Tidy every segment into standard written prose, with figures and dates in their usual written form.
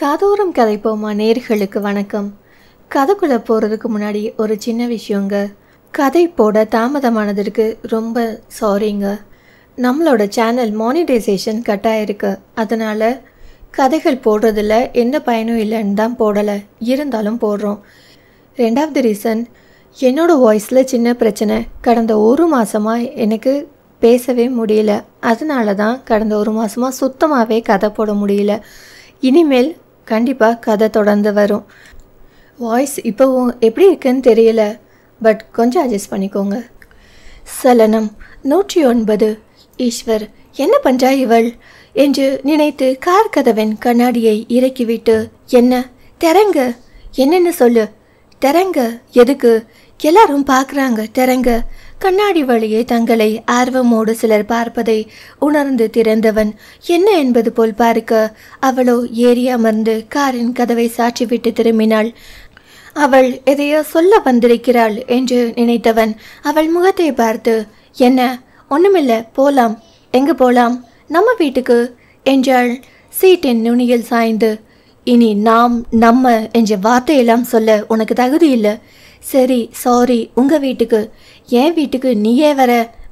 காதோரம் கதைப்போமா நேர்களுக்கு வணக்கம். கதைக்குள்ளே போகிறதுக்கு முன்னாடி ஒரு சின்ன விஷயங்க. கதை போட தாமதமானதற்கு ரொம்ப சாரிங்க. நம்மளோட சேனல் மானிட்டைசேஷன் கட் ஆகிருக்கு. அதனால் கதைகள் போடுறதில்ல எந்த பயனும் இல்லைன்னு தான் போடலை, இருந்தாலும் போடுறோம். ரெண்டாவது ரீசன், என்னோடய வாய்ஸில் சின்ன பிரச்சனை. கடந்த ஒரு மாதமாக எனக்கு பேசவே முடியல. அதனால தான் கடந்த ஒரு மாதமாக சுத்தமாகவே கதை போட முடியல. இனிமேல் கண்டிப்பாக கதை தொடர்ந்து வரும். வாய்ஸ் இப்போவும் எப்படி இருக்குன்னு தெரியல, பட் கொஞ்சம் அட்ஜஸ்ட் பண்ணிக்கோங்க. சலனம் 109. ஈஸ்வர், என்ன பண்றா இவள் என்று நினைத்து கார் கதவின் கண்ணாடியை இறக்கிவிட்டு, என்ன திறங்க, என்னென்னு சொல்லு, திறங்க, எதுக்கு, எல்லாரும் பார்க்குறாங்க, திறங்க. கண்ணாடி வழியே தங்களை ஆர்வமோடு சிலர் பார்ப்பதை உணர்ந்து திறந்தவன் என்ன என்பது போல் பார்க்க அவளோ ஏறி அமர்ந்து காரின் கதவை சாற்றிவிட்டு திரும்பினாள். அவள் எதையோ சொல்ல வந்திருக்கிறாள் என்று நினைத்தவன் அவள் முகத்தை பார்த்து, என்ன, ஒண்ணுமில்ல, போலாம். எங்க போலாம்? நம்ம வீட்டுக்கு என்றாள் சீட்டின் நுனியில் சாய்ந்து. இனி நாம் நம்ம என்ற வார்த்தையெல்லாம் சொல்ல உனக்கு தகுதி இல்லை. சரி, சாரி, உங்கள் வீட்டுக்கு. என் வீட்டுக்கு நீயே வர?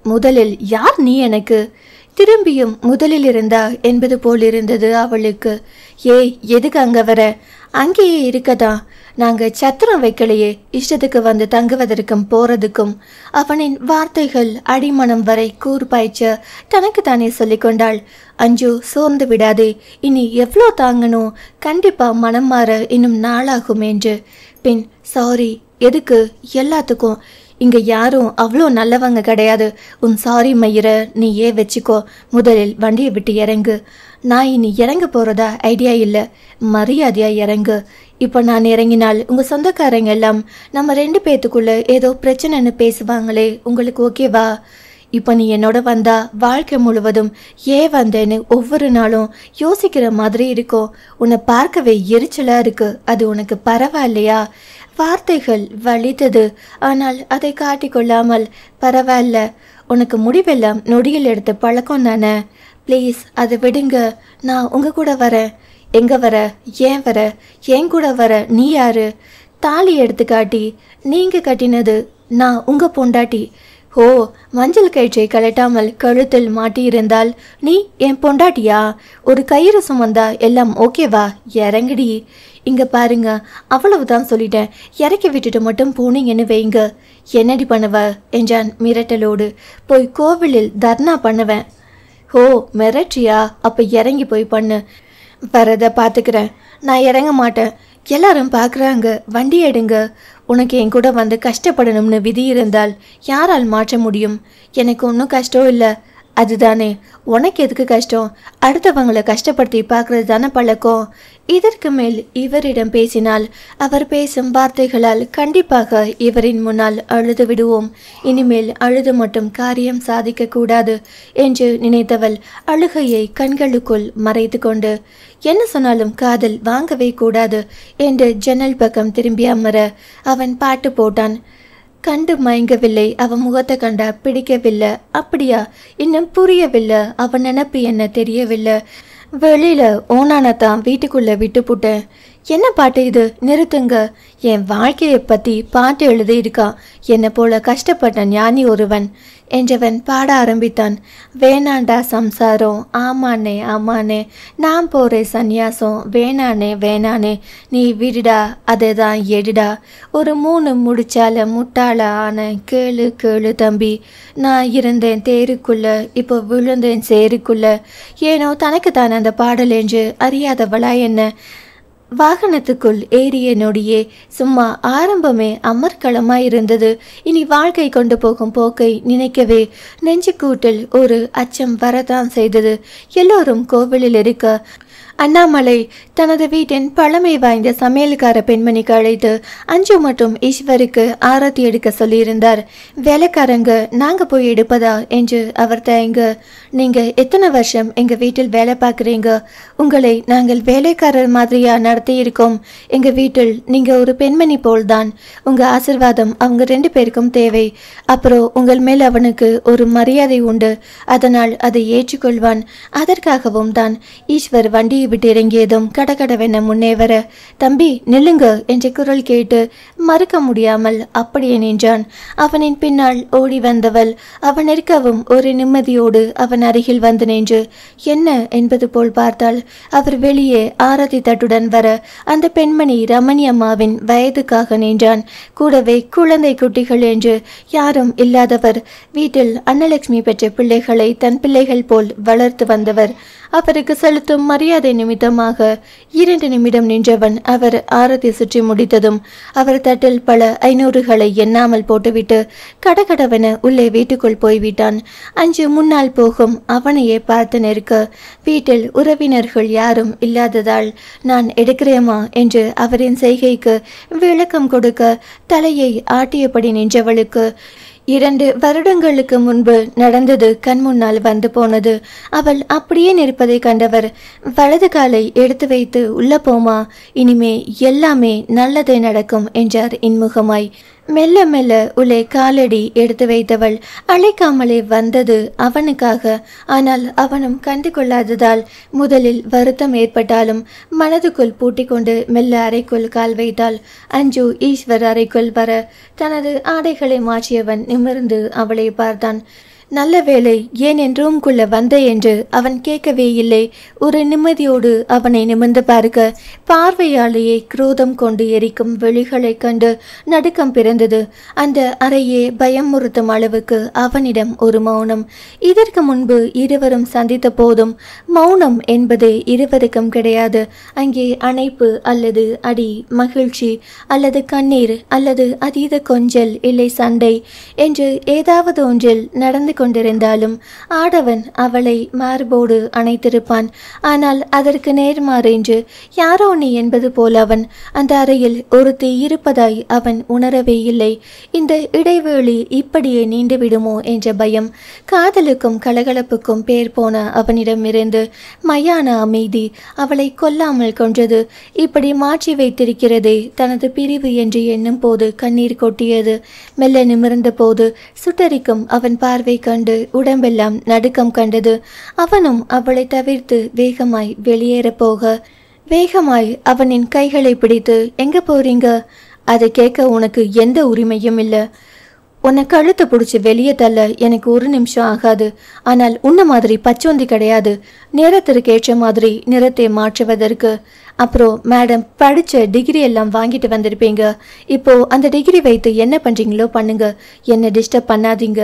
முதலில் யார் நீ எனக்கு? திரும்பியும் முதலில் இருந்தா என்பது போல் இருந்தது அவளுக்கு. ஏய், எதுக்கு அங்கே வர? அங்கேயே இருக்கதா. நாங்கள் சத்திரம் வைக்கலையே, இஷ்டத்துக்கு வந்து தங்குவதற்கும் போறதுக்கும். அவனின் வார்த்தைகள் அடிமனம் வரை கூர்பாய்ச்ச தனக்கு தானே சொல்லிக்கொண்டாள். அஞ்சு, சோர்ந்து விடாதே, இனி எவ்வளோ தாங்கணும், கண்டிப்பா மனம் மாற இன்னும் நாளாகும் என்று. பின் சாரி எதுக்கு? எல்லாத்துக்கும். இங்கே யாரும் அவ்வளோ நல்லவங்க கிடையாது. உன் சாரி மயிர நீயே வச்சுக்கோ. முதலில் வண்டியை விட்டு இறங்கு. நான் இனி இறங்க போகிறதா ஐடியா இல்லை. மரியாதையாக இறங்கு. இப்போ நான் இறங்கினால் உங்கள் சொந்தக்காரங்க எல்லாம் நம்ம 2 பேத்துக்குள்ளே ஏதோ பிரச்சனைன்னு பேசுவாங்களே, உங்களுக்கு ஓகேவா? இப்போ நீ என்னோட வந்தா வாழ்க்கை முழுவதும் ஏன் வந்தேன்னு ஒவ்வொரு நாளும் யோசிக்கிற மாதிரி இருக்கும். உன்னை பார்க்கவே எரிச்சலாக இருக்கு. அது உனக்கு பரவாயில்லையா? வார்த்தைகள் வலித்தது. ஆனால் அதை காட்டிக்கொள்ளாமல், பரவாயில்ல, உனக்கு முடிவெல்லாம் நொடியில் எடுத்த பழக்கம் தானே, ப்ளீஸ் அதை விடுங்க. நான் உங்கள் கூட வரேன். எங்கே வர? ஏன் வர? என் கூட வர நீ யாரு? தாலி எடுத்து காட்டி நீங்கள் கட்டினது நான் உங்கள் பொண்டாட்டி. ஓ, மஞ்சள் கயிற்றை கலட்டாமல் கழுத்தில் மாட்டியிருந்தால் நீ என் பொண்டாட்டியா? ஒரு கயிறு சுமந்தா எல்லாம் ஓகேவா? இறங்குடி. இங்கே பாருங்க, அவ்வளவுதான் சொல்லிட்டேன். இறக்கி விட்டுட்டு மட்டும் போனீங்கன்னு வைங்க. என்னடி பண்ணுவ என்றான் மிரட்டலோடு. போய் கோவிலில் தர்ணா பண்ணுவேன். ஓ, மிரட்சியா? அப்போ இறங்கி போய் பண்ணு. வரதை பார்த்துக்கிறேன். நான் இறங்க மாட்டேன். எல்லாரும் பார்க்குறாங்க, வண்டி எடுங்க. உனக்கு என் கூட வந்து கஷ்டப்படணும்னு விதி இருந்தால் யாரால் மாற்ற முடியும்? எனக்கு ஒன்றும் கஷ்டம் இல்லை. அதுதானே, உனக்கு எதுக்கு கஷ்டம்? அடுத்தவங்களை கஷ்டப்படுத்தி பார்க்கறது தானே பழக்கம். இதற்கு மேல் இவரிடம் பேசினால் அவர் பேசும் வார்த்தைகளால் கண்டிப்பாக இவரின் முன்னால் அழுது விடுவோம். இனிமேல் அழுது மட்டும் காரியம் சாதிக்க கூடாது என்று நினைத்தவள் அழுகையை கண்களுக்குள் மறைத்து கொண்டு, என்ன சொன்னாலும் காதல் வாங்கவே கூடாது என்று ஜன்னல் பக்கம் திரும்பி அமர அவன் பாட்டு போட்டான். கண்டு மயங்கவில்லை. அவன் முகத்தை கண்டா பிடிக்கவில்லை. அப்படியா? இன்னும் புரியவில்லை. அவன் நினப்பு என்ன தெரியவில்லை. வெளியில ஓனானத்தான் வீட்டுக்குள்ள விட்டு போட்டேன். என்ன பாட்டு இது? நிறுத்துங்க. என் வாழ்க்கையை பற்றி பாட்டு எழுதி இருக்கான். என்னை போல கஷ்டப்பட்ட ஞானி ஒருவன் என்றவன் பாட ஆரம்பித்தான். வேணாண்டா சம்சாரம், ஆமானே ஆமானே, நான் போகிறேன் சந்நியாசம், வேணானே வேணானே, நீ விடுடா, அதை தான் எடுடா, ஒரு 3 முடிச்சால முட்டாள ஆன, கேளு கேளு தம்பி, நான் இருந்தேன் தேருக்குள்ள, இப்போ விழுந்தேன் சேருக்குள்ள. ஏனோ தனக்கு தான் அந்த பாடல் என்று அறியாதவளா என்ன? வாகனத்துக்குள் ஏறிய நொடியே சும்மா ஆரம்பமே அமர்க்களமாய் இருந்தது. இனி வாழ்க்கை கொண்டு போகும் போக்கை நினைக்கவே நெஞ்சுக்கூட்டில் ஒரு அச்சம் வரத்தான் செய்தது. எல்லோரும் கோவிலில் இருக்க அண்ணாமலை தனது வீட்டின் பழமை வாய்ந்த சமையல்கார பெண்மணிக்கு அழைத்து அஞ்சு மற்றும் ஈஸ்வருக்கு ஆரத்தி எடுக்க சொல்லியிருந்தார். வேலைக்காரங்க நாங்க போய் எடுப்பதா என்று அவர் தயங்க, நீங்க எத்தனை வருஷம் எங்க வீட்டில் வேலை பார்க்குறீங்க? உங்களை நாங்கள் வேலைக்காரர் மாதிரியா நடத்தி இருக்கோம்? எங்க வீட்டில் நீங்க ஒரு பெண்மணி போல்தான். உங்க ஆசிர்வாதம் அவங்க 2 பேருக்கும் தேவை. அப்புறம் உங்கள் மேல் அவனுக்கு ஒரு மரியாதை உண்டு. அதனால் அதை ஏற்றுக்கொள்வான். அதற்காகவும் தான். ஈஸ்வர் வண்டியை விட்டு இறங்கியதும் கடகடவென முன்னே வர, தம்பி நில்லுங்க என்ற குரல் கேட்டு மறுக்க முடியாமல் அப்படியே நின்றான். அவனின் பின்னால் ஓடி வந்தவள் அவன் இருக்கவும் ஒரு நிம்மதியோடு அவன் அருகில் வந்து நின்று என்ன என்பது போல் பார்த்தாள். அவர் வெளியே ஆரத்தி தட்டுடன் வர அந்த பெண்மணி ரமணி அம்மாவின் வயதுக்காக நின்றான். கூடவே குழந்தை குட்டிகள் என்று யாரும் இல்லாதவர். வீட்டில் அன்னலட்சுமி பெற்ற பிள்ளைகளை தன் பிள்ளைகள் போல் வளர்த்து வந்தவர். அவருக்கு செலுத்தும் மரியாதை நிமித்தமாக 2 நிமிடம் நின்றவன் அவர் ஆரத்தி சுற்றி முடித்ததும் அவர் தட்டில் பல 500களை எண்ணாமல் போட்டுவிட்டு கடகடவென உள்ளே வீட்டுக்குள் போய்விட்டான். அஞ்சு முன்னால் போகும் அவனையே பார்த்து நிற்க, வீட்டில் உறவினர்கள் யாரும் இல்லாததால் நான் எடுக்கிறேமா என்று அவரின் செய்கைக்கு விளக்கம் கொடுக்க தலையை ஆட்டியபடி நின்றவளுக்கு 2 வருடங்களுக்கு முன்பு நடந்தது கண் முன்னால் வந்து போனது. அவள் அப்படியே நிற்பதை கண்டவர் வலது காலை எடுத்து வைத்து உள்ள போமா, இனிமே எல்லாமே நல்லதே நடக்கும் என்றார் இன்முகமாய். மெல்ல மெல்ல உள்ளே காலடி எடுத்து வைத்தவள் அழைக்காமலே வந்தது அவனுக்காக. ஆனால் அவனும் கண்டு கொள்ளாததால் முதலில் வருத்தம் ஏற்பட்டாலும் மனதுக்குள் பூட்டிக்கொண்டு மெல்ல அறைக்குள் கால் வைத்தாள். அஞ்சு ஈஸ்வர் அறைக்குள் வர தனது ஆடைகளை மாற்றியவன் நிமிர்ந்து அவளை பார்த்தான். நல்ல வேளை ஏன் என் ரூம்குள்ள வந்த என்று அவன் கேட்கவே இல்லை. ஒரு நிம்மதியோடு அவனை நிமிர்ந்து பார்க்க பார்வையாலேயே குரோதம் கொண்டு எரிக்கும் விழிகளை கண்டு நடுக்கம் பிறந்தது. அந்த அறையே பயமுறுத்தும் அளவுக்கு அவனிடம் ஒரு மௌனம். இதற்கு முன்பு இருவரும் சந்தித்த போதும் மௌனம் என்பது இருவருக்கும் கிடையாது. அங்கே அணைப்பு அல்லது அடி, மகிழ்ச்சி அல்லது கண்ணீர் அல்லது அதீத கொஞ்சல் இல்லை சண்டை என்று ஏதாவது ஒன்றில் நடந்து கொண்டிருந்தாலும் ஆடவன் அவளை மார்போடு அணைத்திருப்பான். ஆனால் அதற்கு நேர்மாறென்று யாரோ நீ என்பது போல் அவன் அந்த அறையில் ஒருத்தி இருப்பதாய் அவன் உணரவே இல்லை. இந்த இடைவேளை இப்படியே நீண்டுவிடுமோ என்ற பயம் காதலுக்கும் கலகலப்புக்கும் பேர் போன அவனிடமிருந்து மயான அமைதி அவளை கொல்லாமல் கொன்றது. இப்படி மாற்றி வைத்திருக்கிறதே தனது பிரிவு என்று எண்ணும் போது கண்ணீர் கொட்டியது. மெல்ல நிமிர்ந்த போது சுட்டரிக்கும் அவன் பார்வை கண்டு உடம்பெல்லாம் நடுக்கம் கண்டது. அவனும் அவளை தவிர்த்து வேகமாய் வெளியேற போக வேகமாய் அவனின் கைகளை பிடித்து எங்க போறீங்க? அதை கேட்க உனக்கு எந்த உரிமையும் இல்லை. உன்னை கழுத்தை பிடிச்சி வெளியே தள்ள எனக்கு 1 நிமிஷம் ஆகாது. ஆனால் உன்ன மாதிரி பச்சோந்தி கிடையாது. நேரத்திற்கு ஏற்ற மாதிரி நிறத்தை மாற்றுவதற்கு. அப்புறம் மேடம் படித்த டிகிரி எல்லாம் வாங்கிட்டு வந்திருப்பீங்க. இப்போ அந்த டிகிரி வைத்து என்ன பண்ணுறீங்களோ பண்ணுங்க. என்னை டிஸ்டர்ப் பண்ணாதீங்க.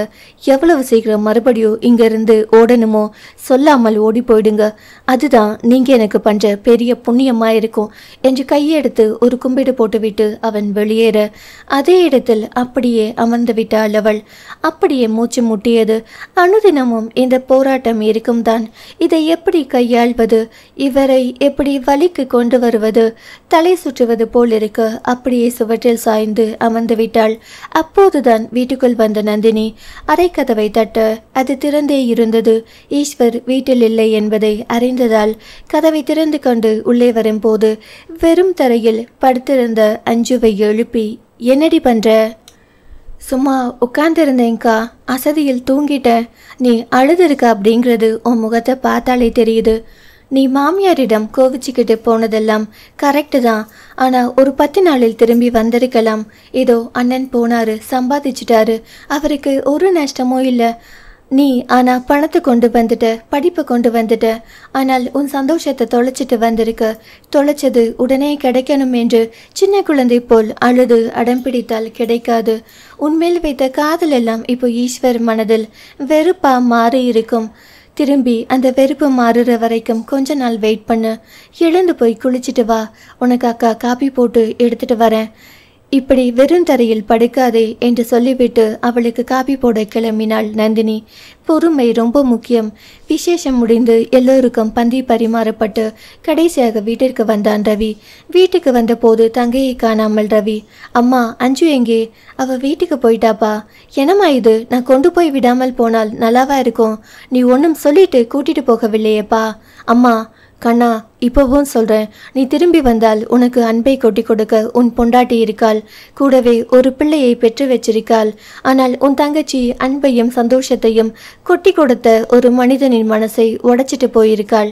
எவ்வளவு சீக்கிரம் மறுபடியும் இங்கேருந்து ஓடணுமோ சொல்லாமல் ஓடி போயிடுங்க. அதுதான் நீங்கள் எனக்கு பண்ணுற பெரிய புண்ணியமாக இருக்கும் என்று கையெடுத்து ஒரு கும்பிடு போட்டுவிட்டு அவன் வெளியேற அதே இடத்தில் அப்படியே அமர்ந்து விட்டாள் அவள். அப்படியே மூச்சு முட்டியது. அனுதினமும் இந்த போராட்டம் இருக்கும் தான். இதை எப்படி கையாள்வது? இவரை எப்படி வலிக்கு கொண்டு வருவது? தலை சுற்றுவது போல் இருக்க அப்படியே சுவற்றில் சாய்ந்து அமர்ந்து விட்டாள். அப்போதுதான் வீட்டுக்குள் வந்த நந்தினி அறைக்கதவை தட்ட அது திறந்தே இருந்தது. ஈஸ்வர் வீட்டில் இல்லை என்பதை அறிந்ததால் கதவை திறந்து கொண்டு உள்ளே வரும்போது வெறும் தரையில் படுத்திருந்த அஞ்சுவை எழுப்பி என்னடி பண்ற? சும்மா உட்கார்ந்துருந்தேங்க்கா, அசதியில் தூங்கிட்டேன். நீ அழுதுருக்க அப்படிங்கிறது உன் முகத்தை பார்த்தாலே தெரியுது. நீ மாமியாரிடம் கோவிச்சுக்கிட்டு போனதெல்லாம் கரெக்டு தான். ஆனால் ஒரு 10 நாளில் திரும்பி வந்திருக்கலாம். ஏதோ அண்ணன் போனாரு, சம்பாதிச்சிட்டாரு, அவருக்கு ஒரு நஷ்டமும் இல்லை. நீ ஆனால் பணத்தை கொண்டு வந்துட்ட, படிப்பை கொண்டு வந்துட்ட. ஆனால் உன் சந்தோஷத்தை தொலைச்சிட்டு வந்திருக்க. தொலைச்சது உடனே கிடைக்கணும் என்று சின்ன குழந்தை போல் அழுது அடம் பிடித்தால் கிடைக்காது. உன்மேல் வைத்த காதல் எல்லாம் இப்போ ஈஸ்வர் மனதில் வெறுப்பா மாறி இருக்கும். திரும்பி அந்த வெறுப்பு மாறுற வரைக்கும் கொஞ்ச நாள் வெயிட் பண்ணு. எழுந்து போய் குளிச்சுட்டு வா. உனக்கு அக்கா காப்பி போட்டு எடுத்துட்டு வரேன். இப்படி வெறும் தரையில் படுக்காதே என்று சொல்லிவிட்டு அவளுக்கு காபி போட கிளம்பினாள் நந்தினி. பொறுமை ரொம்ப முக்கியம். விசேஷம் முடிந்து எல்லோருக்கும் பந்தி பரிமாறப்பட்டு கடைசியாக வீட்டிற்கு வந்தான் ரவி. வீட்டுக்கு வந்தபோது தங்கையை காணாமல் ரவி, அம்மா அஞ்சு எங்கே? அவ வீட்டுக்கு போயிட்டாப்பா. என்னம்மா இது? நான் கொண்டு போய் விடாமல் போனால் நல்லாவா இருக்கும்? நீ ஒன்றும் சொல்லிட்டு கூட்டிட்டு போகவில்லையேப்பா. அம்மா கண்ணா, இப்பவும் சொல்றேன், நீ திரும்பி வந்தால் உனக்கு அன்பை கொட்டி கொடுக்க உன் பொண்டாட்டி இருக்காள். கூடவே ஒரு பிள்ளையை பெற்று வச்சிருக்காள். ஆனால் உன் தங்கச்சி அன்பையும் சந்தோஷத்தையும் கொட்டி கொடுத்த ஒரு மனிதனின் மனசை உடைச்சிட்டு போயிருக்காள்.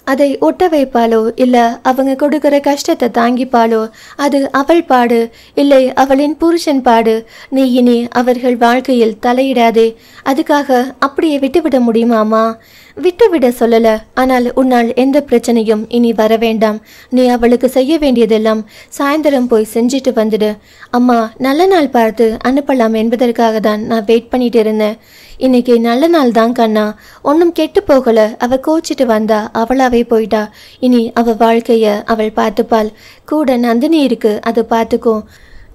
அதை ஒட்ட வைப்பாளோ இல்ல அவங்க கொடுக்கிற கஷ்டத்தை தாங்கிப்பாளோ அது அவள் பாடு, இல்லை அவளின் புருஷன் பாடு. நீ இனி அவர்கள் வாழ்க்கையில் தலையிடாதே. அதுக்காக அப்படியே விட்டுவிட முடியுமாமா? விட்டுவிட சொல்லல, ஆனால் உன்னால் எந்த பிரச்சனையும் இனி வர வேண்டாம். நீ அவளுக்கு செய்ய வேண்டியதெல்லாம் சாயந்தரம் போய் செஞ்சுட்டு வந்துடு. அம்மா நல்ல நாள் பார்த்து அனுப்பலாம் என்பதற்காக தான் நான் வெயிட் பண்ணிட்டு இருந்தேன். இன்னைக்கு நல்ல நாள் தான் கண்ணா. ஒன்றும் கெட்டு போகல. அவ கோச்சிட்டு வந்தா, அவளாவே போயிட்டா. இனி அவ வாழ்க்கைய அவள் பார்த்துப்பாள். கூட நந்தினி இருக்கு, அதை பார்த்துக்கோ.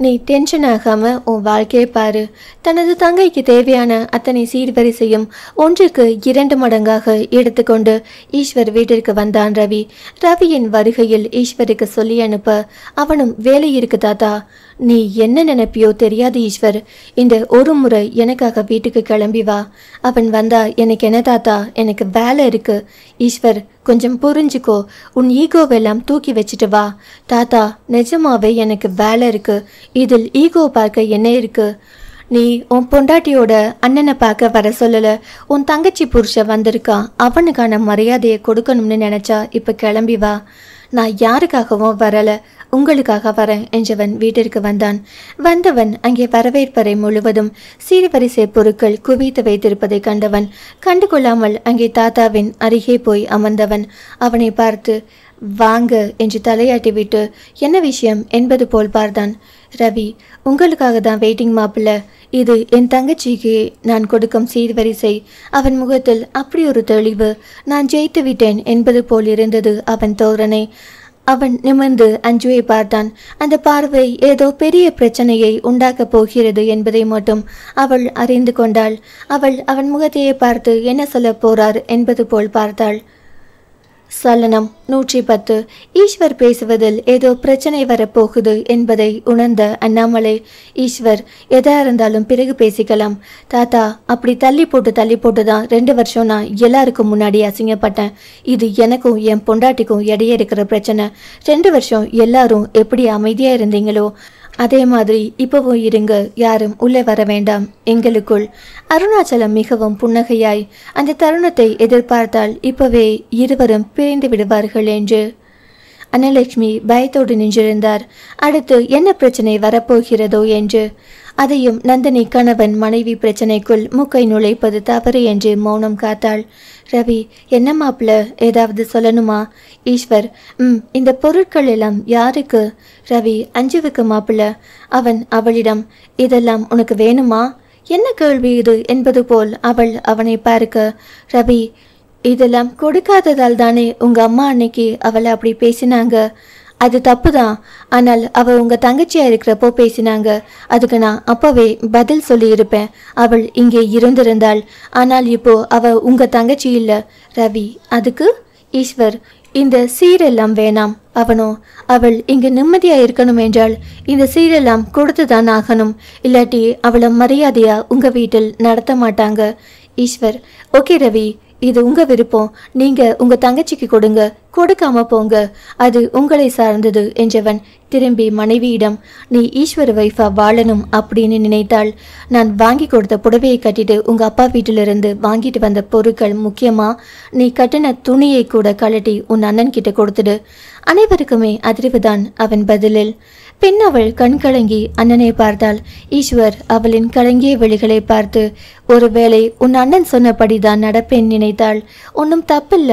நீ டென்ஷன் ஆகாம உன் வாழ்க்கையை பாரு. தனது தங்கைக்கு தேவையான அத்தனை சீர்வரிசையும் 1க்கு 2 மடங்காக எடுத்துக்கொண்டு ஈஸ்வர் வீட்டிற்கு வந்தான் ரவி. ரவியின் வருகையில் ஈஸ்வருக்கு சொல்லி அனுப்ப, அவனும் வேலை இருக்கு தாத்தா. நீ என்ன நினைப்பியோ தெரியாது ஈஸ்வர். இந்த ஒரு முறை எனக்காக வீட்டுக்கு கிளம்பி வா. அவன் வந்தா எனக்கு என்ன தாத்தா, எனக்கு வேலை இருக்கு. ஈஸ்வர் கொஞ்சம் புரிஞ்சுக்கோ. உன் ஈகோவெல்லாம் தூக்கி வச்சுட்டு வா. தாத்தா நிஜமாவே எனக்கு வேலை இருக்கு. இதில் ஈகோ பார்க்க என்ன இருக்கு? நீ உன் பொண்டாட்டியோட அண்ணனை பார்க்க வர சொல்லல. உன் தங்கச்சி புருஷன் வந்திருக்கான். அவனுக்கான மரியாதையை கொடுக்கணும்னு நினைச்சா இப்ப கிளம்பி வா. நான் யாருக்காகவும் வரல, உங்களுக்காக வரேன் என்றவன் வீட்டிற்கு வந்தான். வந்தவன் அங்கே வரவேற்பறை முழுவதும் சீர்வரிசை பொருட்கள் குவித்து வைத்திருப்பதை கண்டவன் கண்டுகொள்ளாமல் அங்கே தாத்தாவின் அருகே போய் அமர்ந்தவன் அவனை பார்த்து வாங்க என்று தலையாட்டி விட்டு என்ன விஷயம் என்பது போல் பார்த்தான். ரவி, உங்களுக்காக தான் வெயிட்டிங் மாப்பிள்ள. இது என் தங்கச்சிக்கு நான் கொடுக்கும் சீர்வரிசை. அவன் முகத்தில் அப்படி ஒரு தெளிவு. நான் ஜெயித்து விட்டேன் என்பது போல் இருந்தது அவன் தோரணை. அவன் நிமிர்ந்து அஞ்சுவை பார்த்தான். அந்த பார்வை ஏதோ பெரிய பிரச்சனையை உண்டாக்கப் போகிறது என்பதை மட்டும் அவள் அறிந்து கொண்டாள். அவள் அவன் முகத்தையே பார்த்து என்ன சொல்ல போறார் என்பது போல் பார்த்தாள். சலனம் 110. ஈஸ்வர் பேசுவதில் ஏதோ பிரச்சனை வரப்போகுது என்பதை உணர்ந்த அண்ணாமலை, ஈஸ்வர் எதா இருந்தாலும் பிறகு பேசிக்கலாம். தாத்தா, அப்படி தள்ளி போட்டு தான் 2 வருஷம் நான் எல்லாருக்கும் முன்னாடி அசிங்கப்பட்டேன். இது எனக்கும் என் பொண்டாட்டிக்கும் இடையே இருக்கிற பிரச்சனை. 2 வருஷம் எல்லாரும் எப்படி அமைதியா இருந்தீங்களோ அதே மாதிரி இப்பவும் இருங்க. யாரும் உள்ளே வர வேண்டாம் எங்களுக்குள். அருணாச்சலம் மிகவும் புன்னகையாய் அந்த தருணத்தை எதிர்பார்த்தால் இப்பவே இருவரும் பிரிந்து விடுவார்கள் என்று. அன்னலட்சுமி பயத்தோடு நின்றிருந்தார். அடுத்து என்ன பிரச்சனை வரப்போகிறதோ என்று. அதையும் நந்தினி கணவன் மனைவி பிரச்சனைக்குள் மூக்கை நுழைப்பது தவறு என்று மௌனம் காத்தாள். ரவி, என்ன மாப்பிள்ள, ஏதாவது சொல்லணுமா? ஈஸ்வர், இந்த பொருட்கள் எல்லாம் யாருக்கு? ரவி, அஞ்சுவுக்கு மாப்பிள்ள. அவன் அவளிடம், இதெல்லாம் உனக்கு வேணுமா? என்ன கேள்வி இது என்பது போல் அவள் அவனை பார்க்க, ரவி, இதெல்லாம் கொடுக்காததால் தானே உங்க அம்மா அன்னைக்கு அவளை அப்படி பேசினாங்க. அது தப்புதான். ஆனால் அவ உங்க தங்கச்சியா இருக்கிறப்போ பேசினாங்க. அதுக்கு நான் அப்பவே பதில் சொல்லி இருப்பேன். அவள் இங்கே இருந்திருந்தாள். ஆனால் இப்போ அவ உங்க தங்கச்சி இல்ல. ரவி, அதுக்கு? ஈஸ்வர், இந்த சீரெல்லாம் வேணாம். அவள் இங்கு நிம்மதியா இருக்கணும் என்றால் இந்த சீரெல்லாம் கொடுத்துதான் ஆகணும். இல்லாட்டி அவளை மரியாதையா உங்க வீட்டில் நடத்த மாட்டாங்க. ஈஸ்வர், ஓகே ரவி, இது உங்க விருப்பம். நீங்க உங்க தங்கச்சிக்கு கொடுங்க, கொடுக்காம போங்க, அது உங்களை சார்ந்தது என்றவன் திரும்பி மனைவியிடம், நீ ஈஸ்வர வைஃபா வாழணும் அப்படின்னு நினைத்தாள். நான் வாங்கி கொடுத்த புடவையை கட்டிட்டு உங்க அப்பா வீட்டிலிருந்து வாங்கிட்டு வந்த பொருட்கள் முக்கியமா? நீ கட்டின துணியை கூட கழட்டி உன் அண்ணன் கிட்ட கொடுத்துடு. அனைவருக்குமே அதிர்வுதான் அவன் பதிலில். பின் அவள் கண் கலங்கி அண்ணனை பார்த்தாள். ஈஸ்வர் அவளின் கலங்கிய விழிகளை பார்த்து, ஒருவேளை உன் அண்ணன் சொன்னபடிதான் நடப்பேன் நினைத்தாள். ஒன்றும் தப்பில்ல,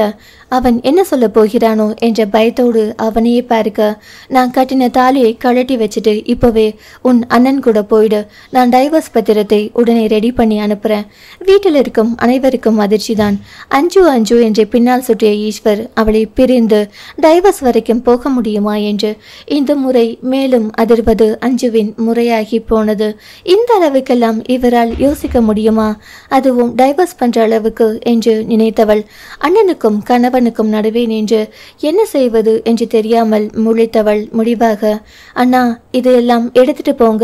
அவன் என்ன சொல்ல போகிறானோ என்ற பயத்தோடு அவனையே பார்க்க, நான் கட்டின தாலியை கழட்டி வச்சுட்டு இப்போவே உன் அண்ணன் கூட போயிடு. நான் டைவர்ஸ் பத்திரத்தை உடனே ரெடி பண்ணி அனுப்புகிறேன். வீட்டில் இருக்கும் அனைவருக்கும் அதிர்ச்சி தான். அஞ்சு அஞ்சு என்று பின்னால் சுற்றிய ஈஸ்வர் அவளை பிரிந்து டைவர்ஸ் வரைக்கும் போக முடியுமா என்று இந்த முறை மேலும் அதிர்வது அஞ்சுவின் முறையாகி போனது. இந்த அளவுக்கெல்லாம் இவரால் யோசிக்க முடியுமா, அதுவும் டைவர்ஸ் பண்ற அளவுக்கு என்று நினைத்தவள் அண்ணனுக்கும் கணவன் நடுவே நின்று என்ன செய்வது என்று தெரியாமல் முழித்தவள் முடிவாக, அண்ணா இதையெல்லாம் எடுத்துட்டு போங்க.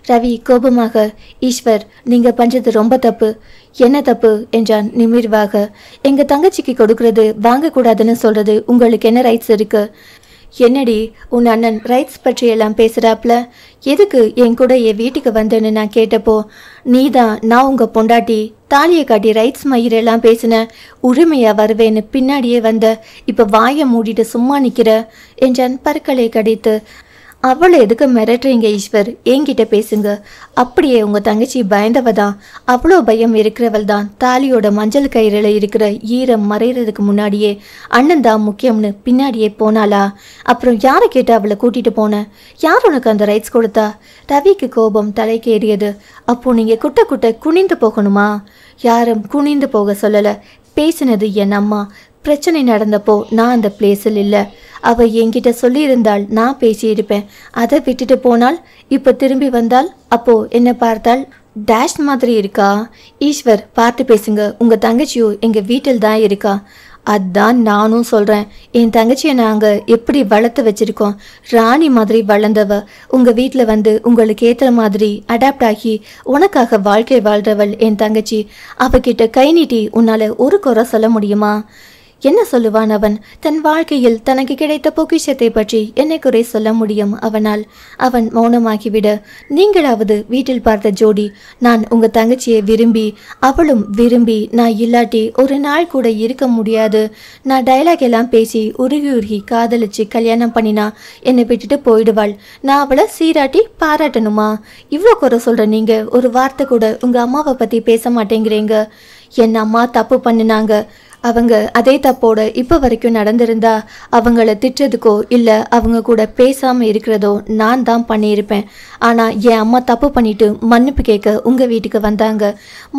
ரவி கோபமாக, ஈஸ்வர் நீங்க பண்றது ரொம்ப தப்பு. என்ன தப்பு என்றான் நிமிர்வாக. எங்க தங்கச்சிக்கு கொடுக்கறது வாங்கக்கூடாதுன்னு சொல்றது உங்களுக்கு என்ன ரைட்ஸ் இருக்கு? என்னடி உன் அண்ணன் ரைட்ஸ் பற்றியெல்லாம் பேசுறாப்ல? எதுக்கு என் கூட என் வீட்டுக்கு வந்தேன்னு நான் கேட்டப்போ நீதான் நான் உங்க பொண்டாட்டி தாலியை காட்டி ரைட்ஸ் மயிரெல்லாம் பேசின, உரிமையா வருவேன்னு பின்னாடியே வந்த, இப்ப வாயை மூடிட்டு சும்மா நிக்கிற என்றான் பற்களை கடித்து. அவளை எதுக்கு மிரட்டுறீங்க ஈஸ்வர்? என்கிட்ட பேசுங்க. அப்படியே உங்க தங்கச்சி பயந்தவதான், அவ்வளோ பயம் இருக்கிறவள் தான் தாலியோட மஞ்சள் கயிறில் இருக்கிற ஈரம் மறைகிறதுக்கு முன்னாடியே அண்ணன் தான் முக்கியம்னு பின்னாடியே போனாளா? அப்புறம் யாரை கேட்டு அவளை கூட்டிட்டு போன? யார் உனக்கு அந்த ரைட்ஸ் கொடுத்தா? ரவிக்கு கோபம் தலைக்கேறியது. அப்போ நீங்க குட்ட குட்ட குனிந்து போகணுமா? யாரும் குனிந்து போக சொல்லல. பேசினது என் அம்மா. பிரச்சனை நடந்தப்போ நான் அந்த பிளேஸில் இல்லை. அவ என்கிட்ட சொல்லியிருந்தால் நான் பேசியிருப்பேன். அதை விட்டுட்டு போனால், இப்போ திரும்பி வந்தால், அப்போ என்ன பார்த்தால் டேஷ் மாதிரி இருக்கா? ஈஸ்வர் பார்த்து பேசுங்க. உங்க தங்கச்சியோ எங்க வீட்டில் தான் இருக்கா. அதான் நானும் சொல்றேன். என் தங்கச்சியை நாங்க எப்படி வளர்த்து வச்சிருக்கோம். ராணி மாதிரி வளர்ந்தவ உங்க வீட்டில் வந்து உங்களுக்கு ஏற்ற மாதிரி அடாப்ட் ஆகி உனக்காக வாழ்க்கை வாழ்றவள் என் தங்கச்சி. அவகிட்ட கை நீட்டி உன்னால ஒரு குறை சொல்ல முடியுமா? என்ன சொல்லுவான் அவன்? தன் வாழ்க்கையில் தனக்கு கிடைத்த பொக்கிஷத்தை பற்றி என்ன குறை சொல்ல முடியும் அவனால்? அவன் மௌனமாகிவிட, நீங்களாவது வீட்டில் பார்த்த ஜோடி. நான் உங்க தங்கச்சியை விரும்பி அவளும் விரும்பி நான் இல்லாட்டி ஒரு நாள் கூட இருக்க முடியாது. நான் டைலாக் எல்லாம் பேசி உருகி உருகி காதலிச்சு கல்யாணம் பண்ணினா என்னை விட்டுட்டு போயிடுவாள். நான் அவளை சீராட்டி பாராட்டணுமா? இவ்வளோ குறை சொல்ற நீங்க ஒரு வார்த்தை கூட உங்க அம்மாவை பத்தி பேச மாட்டேங்கிறீங்க. என் அம்மா தப்பு பண்ணினாங்க. அவங்க அதே தப்போட இப்போ வரைக்கும் நடந்திருந்தா அவங்கள திட்டுறதுக்கோ இல்லை அவங்க கூட பேசாமல் இருக்கிறதோ நான் தான் பண்ணியிருப்பேன். ஆனால் என் அம்மா தப்பு பண்ணிட்டு மன்னிப்பு கேட்க உங்கள் வீட்டுக்கு வந்தாங்க.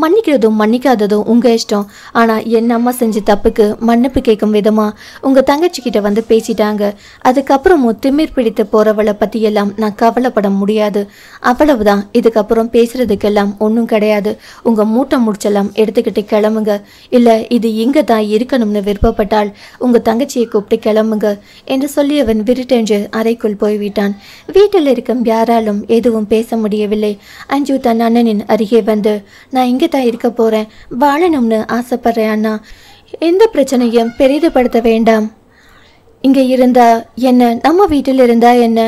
மன்னிக்கிறதும் மன்னிக்காததும் உங்கள் இஷ்டம். ஆனால் என் அம்மா செஞ்ச தப்புக்கு மன்னிப்பு கேட்கும் விதமாக உங்கள் தங்கச்சிக்கிட்ட வந்து பேசிட்டாங்க. அதுக்கப்புறமும் திமிர் பிடித்து போகிறவளை பற்றியெல்லாம் நான் கவலைப்பட முடியாது. அவ்வளவுதான். இதுக்கப்புறம் பேசுறதுக்கெல்லாம் ஒன்றும் கிடையாது. உங்கள் மூட்டை முடிச்செல்லாம் எடுத்துக்கிட்டு கிளம்புங்க. இல்லை இது இங்கே தான் இருக்கணும்னு விருப்பப்பட்டால் உங்க தங்கச்சியை கூப்பிட்டு கிளம்புங்க என்று சொல்லியவன் விருட்டென்று அறைக்குள் போய்விட்டான். வீட்டில் இருக்கும் யாராலும் எதுவும் பேச முடியவில்லை. அஞ்சு தன் அண்ணனின் அருகே வந்து, நான் இங்கே தான் இருக்க போறேன், வாழணும்னு ஆசைப்படுறேன் அண்ணா. எந்த பிரச்சனையும் பெரிதுபடுத்த வேண்டாம். இங்கே இருந்தா என்ன, நம்ம வீட்டில் இருந்தா என்ன,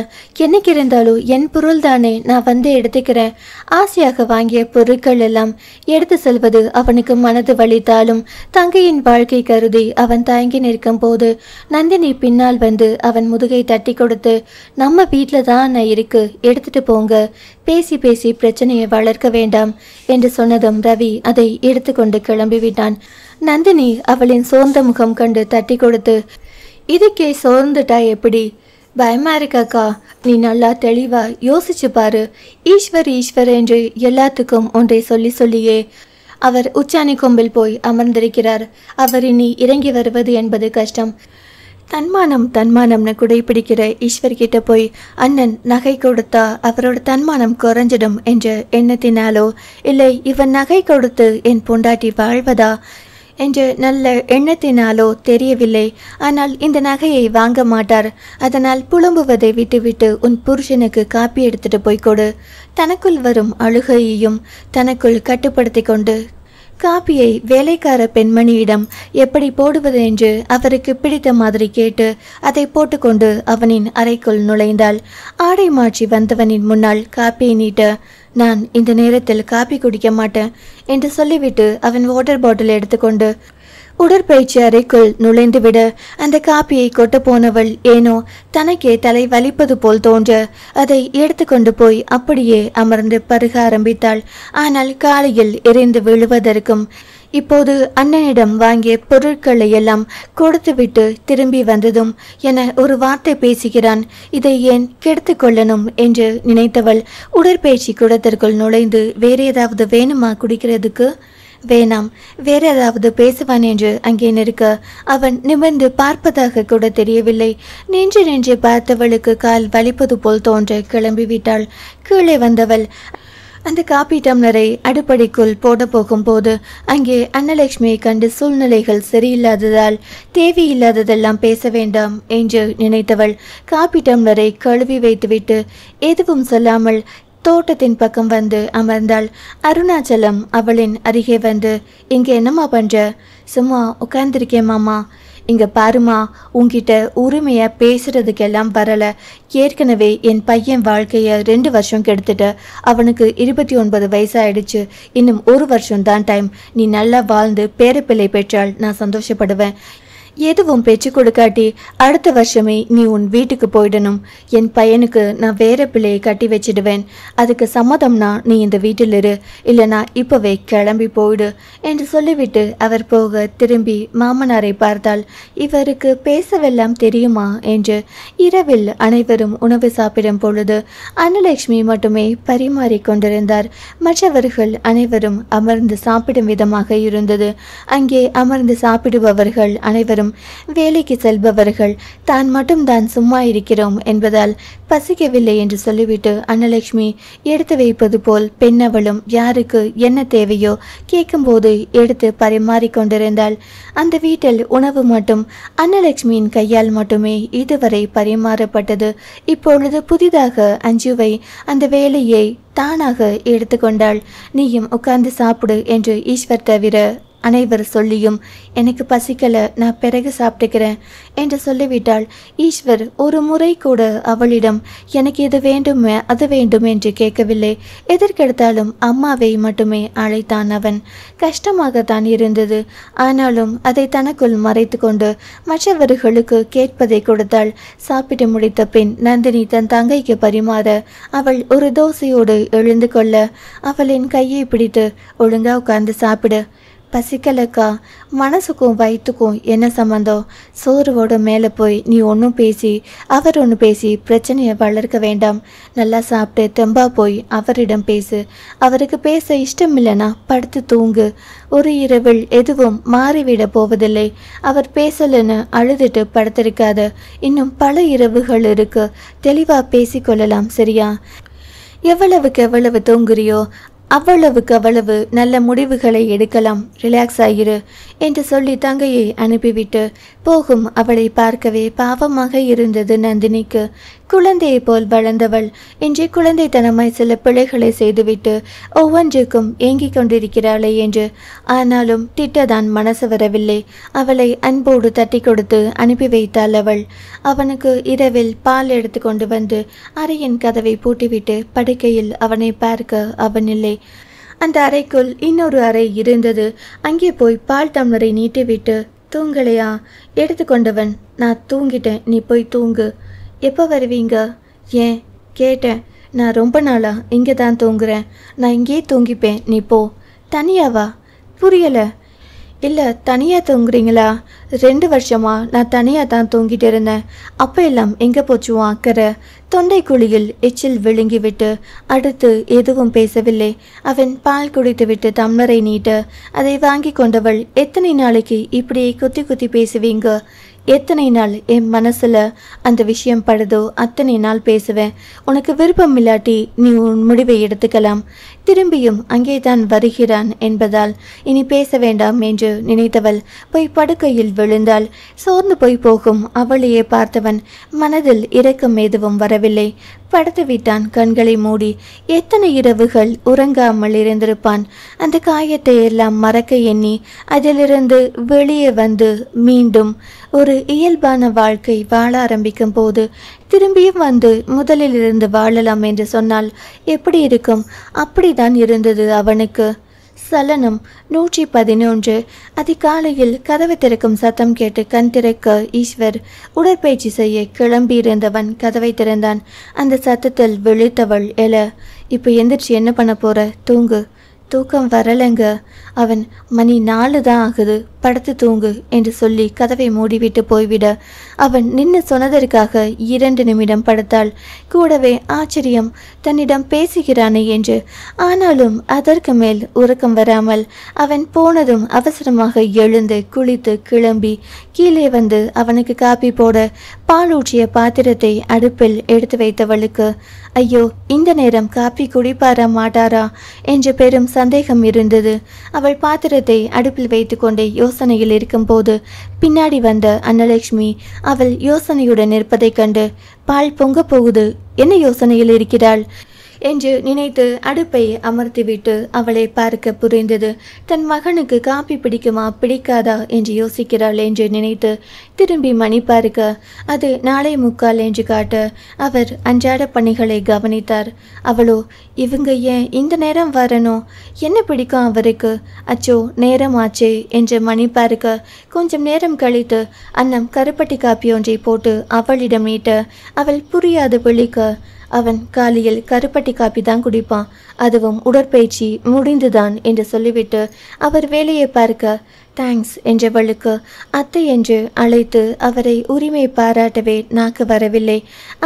என்னைக்கு இருந்தாலும் என் பொருள் தானே, நான் வந்து எடுத்துக்கிறேன். ஆசையாக வாங்கிய பொருட்கள் எல்லாம் எடுத்து செல்வது அவனுக்கு மனது வலித்தாலும் தங்கையின் வாழ்க்கை கருதி அவன் தயங்கி நிற்கும் போது நந்தினி பின்னால் வந்து அவன் முதுகை தட்டி கொடுத்து, நம்ம வீட்டில் தான் நான் இருக்கு, எடுத்துட்டு போங்க, பேசி பேசி பிரச்சனையை வளர்க்க வேண்டாம் என்று சொன்னதும் ரவி அதை எடுத்துக்கொண்டு கிளம்பிவிட்டான். நந்தினி அவளின் சோர்ந்த முகம் கண்டு தட்டி கொடுத்து, இதுக்கே சோர்ந்துட்டா எப்படி? பயமா இருக்காக்கா, நீ நல்லா தெளிவா யோசிச்சு பாரு. ஈஸ்வர் ஈஸ்வர் என்று எல்லாத்துக்கும் ஒன்றை சொல்லி சொல்லியே அவர் உச்சாணி கொம்பில் போய் அமர்ந்திருக்கிறார். அவர் இனி இறங்கி வருவது என்பது கஷ்டம். தன்மானம் தன்மானம்னு குடைப்பிடிக்கிற ஈஸ்வர் கிட்ட போய் அண்ணன் நகை கொடுத்தா அவரோட தன்மானம் குறைஞ்சிடும் என்ற எண்ணத்தினாலோ இல்லை இவன் நகை கொடுத்து என் பொண்டாட்டி வாழ்வதா என்று நல்ல எண்ணத்தினாலோ தெரியவில்லை. ஆனால் இந்த நகையை வாங்க மாட்டார். அதனால் புலம்புவதை விட்டுவிட்டு உன் புருஷனுக்கு காப்பி எடுத்துட்டு போய் கொடு. தனக்குள் வரும் அழுகையையும் தனக்குள் கட்டுப்படுத்தி கொண்டு காப்பியை வேலைக்கார பெண்மணியிடம் எப்படி போடுவது என்று அவருக்கு பிடித்த மாதிரி கேட்டு அதை போட்டுக்கொண்டு அவனின் அறைக்குள் நுழைந்தாள். ஆடை மாற்றி வந்தவனின் முன்னால் காப்பியை நீட்ட, நான் இந்த நேரத்தில் காப்பி குடிக்க மாட்டேன் என்று சொல்லிவிட்டு அவன் வாட்டர் பாட்டில் எடுத்துக்கொண்டு, உடற்பயிற்சி அறைக்குள் நுழைந்துவிட அந்த காப்பியை கொட்ட போனவள் ஏனோ தனக்கே தலை வலிப்பது போல் தோன்ற அதை எடுத்துக்கொண்டு போய் அப்படியே அமர்ந்து பருக ஆரம்பித்தாள். ஆனால் காலையில் எரிந்து விழுவதற்கும் இப்போது அண்ணனிடம் வாங்கிய பொருட்களை எல்லாம் கொடுத்துவிட்டு திரும்பி வந்ததும் என ஒரு வார்த்தை பேசுகிறான், இதை ஏன் கெடுத்து கொள்ளணும் என்று நினைத்தவள் உடற்பயிற்சி கூடத்திற்குள் நுழைந்து வேற ஏதாவது வேணுமா குடிக்கிறதுக்கு? வேணாம், வேற ஏதாவது பேசுவான் என்று அங்கே நிற்க அவன் நிமிர்ந்து பார்ப்பதாக கூட தெரியவில்லை. நின்று பார்த்தவளுக்கு கால் வலிப்பது போல் தோன்ற கிளம்பிவிட்டாள். கீழே வந்தவள் அந்த காப்பி டம்ளரை அடுப்படிக்குள் போட போகும்போது அங்கே அன்னலட்சுமியை கண்டு சூழ்நிலைகள் சரியில்லாததால் தேவையில்லாததெல்லாம் பேச வேண்டாம் என்று நினைத்தவள் காப்பி டம்ளரை கழுவி வைத்துவிட்டு எதுவும் சொல்லாமல் தோட்டத்தின் பக்கம் வந்து அமர்ந்தாள். அருணாச்சலம் அவளின் அருகே வந்து, இங்கே என்னம்மா பண்ற? சும்மா உட்கார்ந்துருக்கேன் மாமா. இங்க பாருமா, உன்கிட்ட உரிமையா பேசுறதுக்கெல்லாம் வரல. ஏற்கனவே என் பையன் வாழ்க்கைய 2 வருஷம் கெடுத்துட்ட. அவனுக்கு 29 வயசாயிடுச்சு. இன்னும் 1 வருஷம் தான் டைம். நீ நல்லா வாழ்ந்து பேரப்பிள்ளை பெற்றால் நான் சந்தோஷப்படுவேன். எதுவும் பெற்று கொடுக்காட்டி அடுத்த வருஷமே நீ உன் வீட்டுக்கு போயிடணும். என் பையனுக்கு நான் வேற பிள்ளையை கட்டி வச்சிடுவேன். அதுக்கு சம்மதம்னா நீ இந்த வீட்டில் இரு, இல்லைனா இப்பவே கிளம்பி போயிடு என்று சொல்லிவிட்டு அவர் போக திரும்பி மாமனாரை பார்த்தாள். இவருக்கு பேசவெல்லாம் தெரியுமா என்று. இரவில் அனைவரும் உணவு சாப்பிடும் பொழுது அன்னலட்சுமி மட்டுமே பரிமாறி கொண்டிருந்தார். மற்றவர்கள் அனைவரும் அமர்ந்து சாப்பிடும் விதமாக இருந்தது. அங்கே அமர்ந்து சாப்பிடுபவர்கள் அனைவரும் வேலைக்கு செல்பவர்கள். தான் மட்டும் தான் சும்மா இருக்கிறோம் என்பதால் பசிக்கவில்லை என்று சொல்லிவிட்டு அன்னலட்சுமி எடுத்து வைப்பது போல் பெண்ணவளும் யாருக்கு என்ன தேவையோ கேட்கும்போது எடுத்து பரிமாறிக்கொண்டிருந்தாள். அந்த வீட்டில் உணவு மட்டும் அன்னலட்சுமியின் கையால் மட்டுமே இதுவரை பரிமாறப்பட்டது. இப்பொழுது புதிதாக அஞ்சுவை அந்த வேலையை தானாக எடுத்துக்கொண்டாள். நீயும் உட்கார்ந்து சாப்பிடு என்று ஈஸ்வர் தவிர அனைவர் சொல்லியும் எனக்கு பசிக்கல, நான் பிறகு சாப்பிட்டுக்கிறேன் என்று சொல்லிவிட்டாள். ஈஸ்வர் ஒரு முறை கூட அவளிடம் எனக்கு இது வேண்டுமே அது வேண்டும் என்று கேட்கவில்லை. எதற்கெடுத்தாலும் அம்மாவை மட்டுமே அழைத்தான். அவன் கஷ்டமாகத்தான் இருந்தது. ஆனாலும் அதை தனக்குள் மறைத்து கொண்டு மற்றவர்களுக்கு கேட்பதை கொடுத்தாள். சாப்பிட்டு முடித்த பின் நந்தினி தன் தங்கைக்கு பரிமாற அவள் ஒரு தோசையோடு எழுந்து கொள்ள அவளின் கையை பிடித்து ஒழுங்கா உட்கார்ந்து சாப்பிடு. பசிக்கலக்கா, மனசுக்கும் வயிற்றுக்கும் என்ன சம்மந்தம்? சோறுவோட மேலே போய் நீ ஒன்றும் பேசி அவர் ஒன்று பேசி பிரச்சனையை வளர்க்க வேண்டாம். நல்லா சாப்பிட்டு தெம்பா போய் அவரிடம் பேசு. அவருக்கு பேச இஷ்டம் இல்லைனா படுத்து தூங்கு. ஒரு இரவில் எதுவும் மாறிவிட போவதில்லை. அவர் பேசலன்னு அழுதுட்டு படுத்திருக்காத. இன்னும் பல இரவுகள் இருக்கு. தெளிவாக பேசிக்கொள்ளலாம், சரியா? எவ்வளவுக்கு எவ்வளவு தூங்குறியோ அவ்வளவுக்கு அவ்வளவு நல்ல முடிவுகளை எடுக்கலாம். ரிலாக்ஸ் ஆகிரு என்று சொல்லி தங்கையை அனுப்பிவிட்டு போகும் அவளை பார்க்கவே பாவமாக இருந்தது நந்தினிக்கு. குழந்தையை போல் வளர்ந்தவள் இன்றே குழந்தைத்தனமாய் சில பிழைகளை செய்துவிட்டு ஒவ்வொன்றுக்கும் ஏங்கிக் கொண்டிருக்கிறாளே என்று. ஆனாலும் திட்டதான் மனசு வரவில்லை. அவளை அன்போடு தட்டி கொடுத்து அனுப்பி வைத்தாள் அவள். அவனுக்கு இரவில் பால் எடுத்து கொண்டு வந்து அறையின் கதவை பூட்டிவிட்டு படுக்கையில் அவனை பார்க்க அவன் இல்லை. அந்த அறைக்குள் இன்னொரு அறை இருந்தது. அங்கே போய் பால் டம்ளரை நீட்டிவிட்டு, தூங்கலையா? எடுத்துக்கொண்டவன், நான் தூங்கிட்டேன், நீ போய் தூங்கு. எப்போ வருவீங்க? ஏன் கேட்டேன். நான் ரொம்ப நாளா இங்கே தான் தூங்குறேன். நான் இங்கேயே தூங்கிப்பேன், நீ போ. தனியாவா? புரியலை. இல்லை, தனியாக தூங்குறீங்களா? 2 வருஷமா நான் தனியாக தான் தூங்கிட்டு இருந்தேன். அப்போ எல்லாம் எங்கே போச்சுவான் அக்கறை? தொண்டை குழியில் எச்சில் விழுங்கிவிட்டு அடுத்து எதுவும் பேசவில்லை. அவன் பால் குடித்துவிட்டு டம்ளரை நீட்ட அதை வாங்கி கொண்டவள், எத்தனை நாளைக்கு இப்படியே குத்தி குத்தி பேசுவீங்க? எத்தனை நாள் என் மனசுல அந்த விஷயம் படுதோ அத்தனை நாள் பேசுவேன். உனக்கு விருப்பம் இல்லாட்டி நீ உன் முடிவை எடுத்துக்கலாம். திரும்பியும் அங்கே தான் வருகிறான் என்பதால் இனி பேச வேண்டாம் என்று நினைத்தவள் போய் படுக்கையில் விழுந்தாள். சோர்ந்து போய் போகும் அவளையே பார்த்தவன் மனதில் இரக்கம் எதுவும் வரவில்லை. படுத்து விட்டான் கண்களை மூடி. எத்தனை இரவுகள் உறங்காமல் இருந்திருப்பான். அந்த காயத்தை எல்லாம் மறக்க எண்ணி அதிலிருந்து வெளியே வந்து மீண்டும் ஒரு இயல்பான வாழ்க்கை வாழ ஆரம்பிக்கும் போது திரும்பியும் வந்து முதலில் இருந்து வாழலாம் என்று சொன்னால் எப்படி இருக்கும்? அப்படிதான் இருந்தது அவனுக்கு. சலனம் 111. அதிகாலையில் கதவை திறக்கும் சத்தம் கேட்டு கண் திறக்க ஈஸ்வர் உடற்பயிற்சி செய்ய கிளம்பியிருந்தவன் கதவை திறந்தான். அந்த சத்தத்தில் விழித்தவள், எல இப்போ எந்திரிச்சு என்ன பண்ண போற? தூங்கு. தூக்கம் வரலைங்க. அவன், மணி 4 தான் ஆகுது, படுத்து தூங்கு என்று சொல்லி கதவை மூடிவிட்டு போய்விட அவன் நின்று சொன்னதற்காக 2 நிமிடம் படுத்தாள். கூடவே ஆச்சரியம், தன்னிடம் பேசுகிறானே என்று. ஆனாலும் அதற்கு மேல் உறக்கம் வராமல் அவன் போனதும் அவசரமாக எழுந்து குளித்து கிளம்பி கீழே வந்து அவனுக்கு காப்பி போட பாலூற்றிய பாத்திரத்தை அடுப்பில் எடுத்து வைத்தவளுக்கு, ஐயோ இந்த நேரம் காப்பி குடிப்பாரா மாட்டாரா என்று பெரும் சந்தேகம் இருந்தது. அவள் பாத்திரத்தை அடுப்பில் வைத்து கொண்டே யோசனையில் இருக்கும்போது பின்னாடி வந்த அன்னலட்சுமி அவள் யோசனையுடன் இருப்பதைக் கண்டு, பால் பொங்க போகுது, என்ன யோசனையில் இருக்கிறாள் என்று நினைத்து அடுப்பை அமர்த்திவிட்டு அவளை பார்க்க புரிந்தது. தன் மகனுக்கு காப்பி பிடிக்குமா பிடிக்காதா என்று யோசிக்கிறாள் என்று நினைத்து திரும்பி மணி பார்க்க அது 4:45 என்று காட்ட அவர் அன்றாட பணிகளை கவனித்தார். அவளோ, இவங்க ஏன் இந்த நேரம் வரணும், என்ன பிடிக்கும் அவருக்கு, அச்சோ நேரம் ஆச்சே என்று மணி பார்க்க கொஞ்சம் நேரம் கழித்து அன்னம் கருப்பட்டி காப்பி ஒன்றை போட்டு அவளிடம் நீட்ட அவள் புரியாது விழிக்க, அவன் காலையில் கருப்பட்டி காப்பி தான் குடிப்பான், அதுவும் உடற்பயிற்சி முடிந்துதான் என்று சொல்லிவிட்டு அவர் வேலையை பார்க்க தேங்க்ஸ் என்றவளுக்கு அத்தை என்று அழைத்து அவரை உரிமை பாராட்டவே நாக்கு வரவில்லை.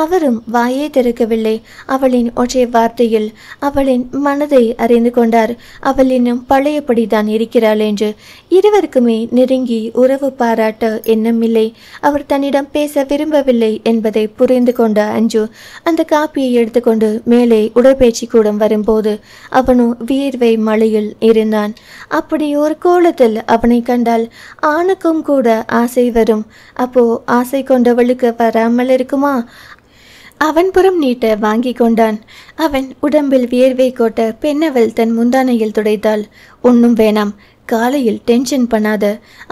அவரும் வாயே திறக்கவில்லை. அவளின் ஒற்றை வார்த்தையில் அவளின் மனதை அறிந்து கொண்டார். அவள் இன்னும் பழையபடிதான் இருக்கிறாள் என்று. இருவருக்குமே நெருங்கி உறவு பாராட்ட எண்ணமில்லை. அவர் தன்னிடம் பேச விரும்பவில்லை என்பதை புரிந்து கொண்ட அஞ்சு அந்த காப்பியை எடுத்துக்கொண்டு மேலே உடற்பயிற்சி கூடம் வரும்போது அவனோ வியர்வை மழையில் இருந்தான். அப்படி ஒரு கோலத்தில் அவனை கண்டால் ஆணுக்கும் கூட ஆசை வரும். அப்போ ஆசை கொண்டவளுக்கு வராமல் இருக்குமா? அவன் புறம் நீட்ட வாங்கி கொண்டான். அவன் உடம்பில் வியர்வை கொட்ட பெண்ணவள் தன் முந்தானையில் துடைத்தாள். ஒன்னும் வேணாம், காலையில் டென்ஷன் பண்ணாத.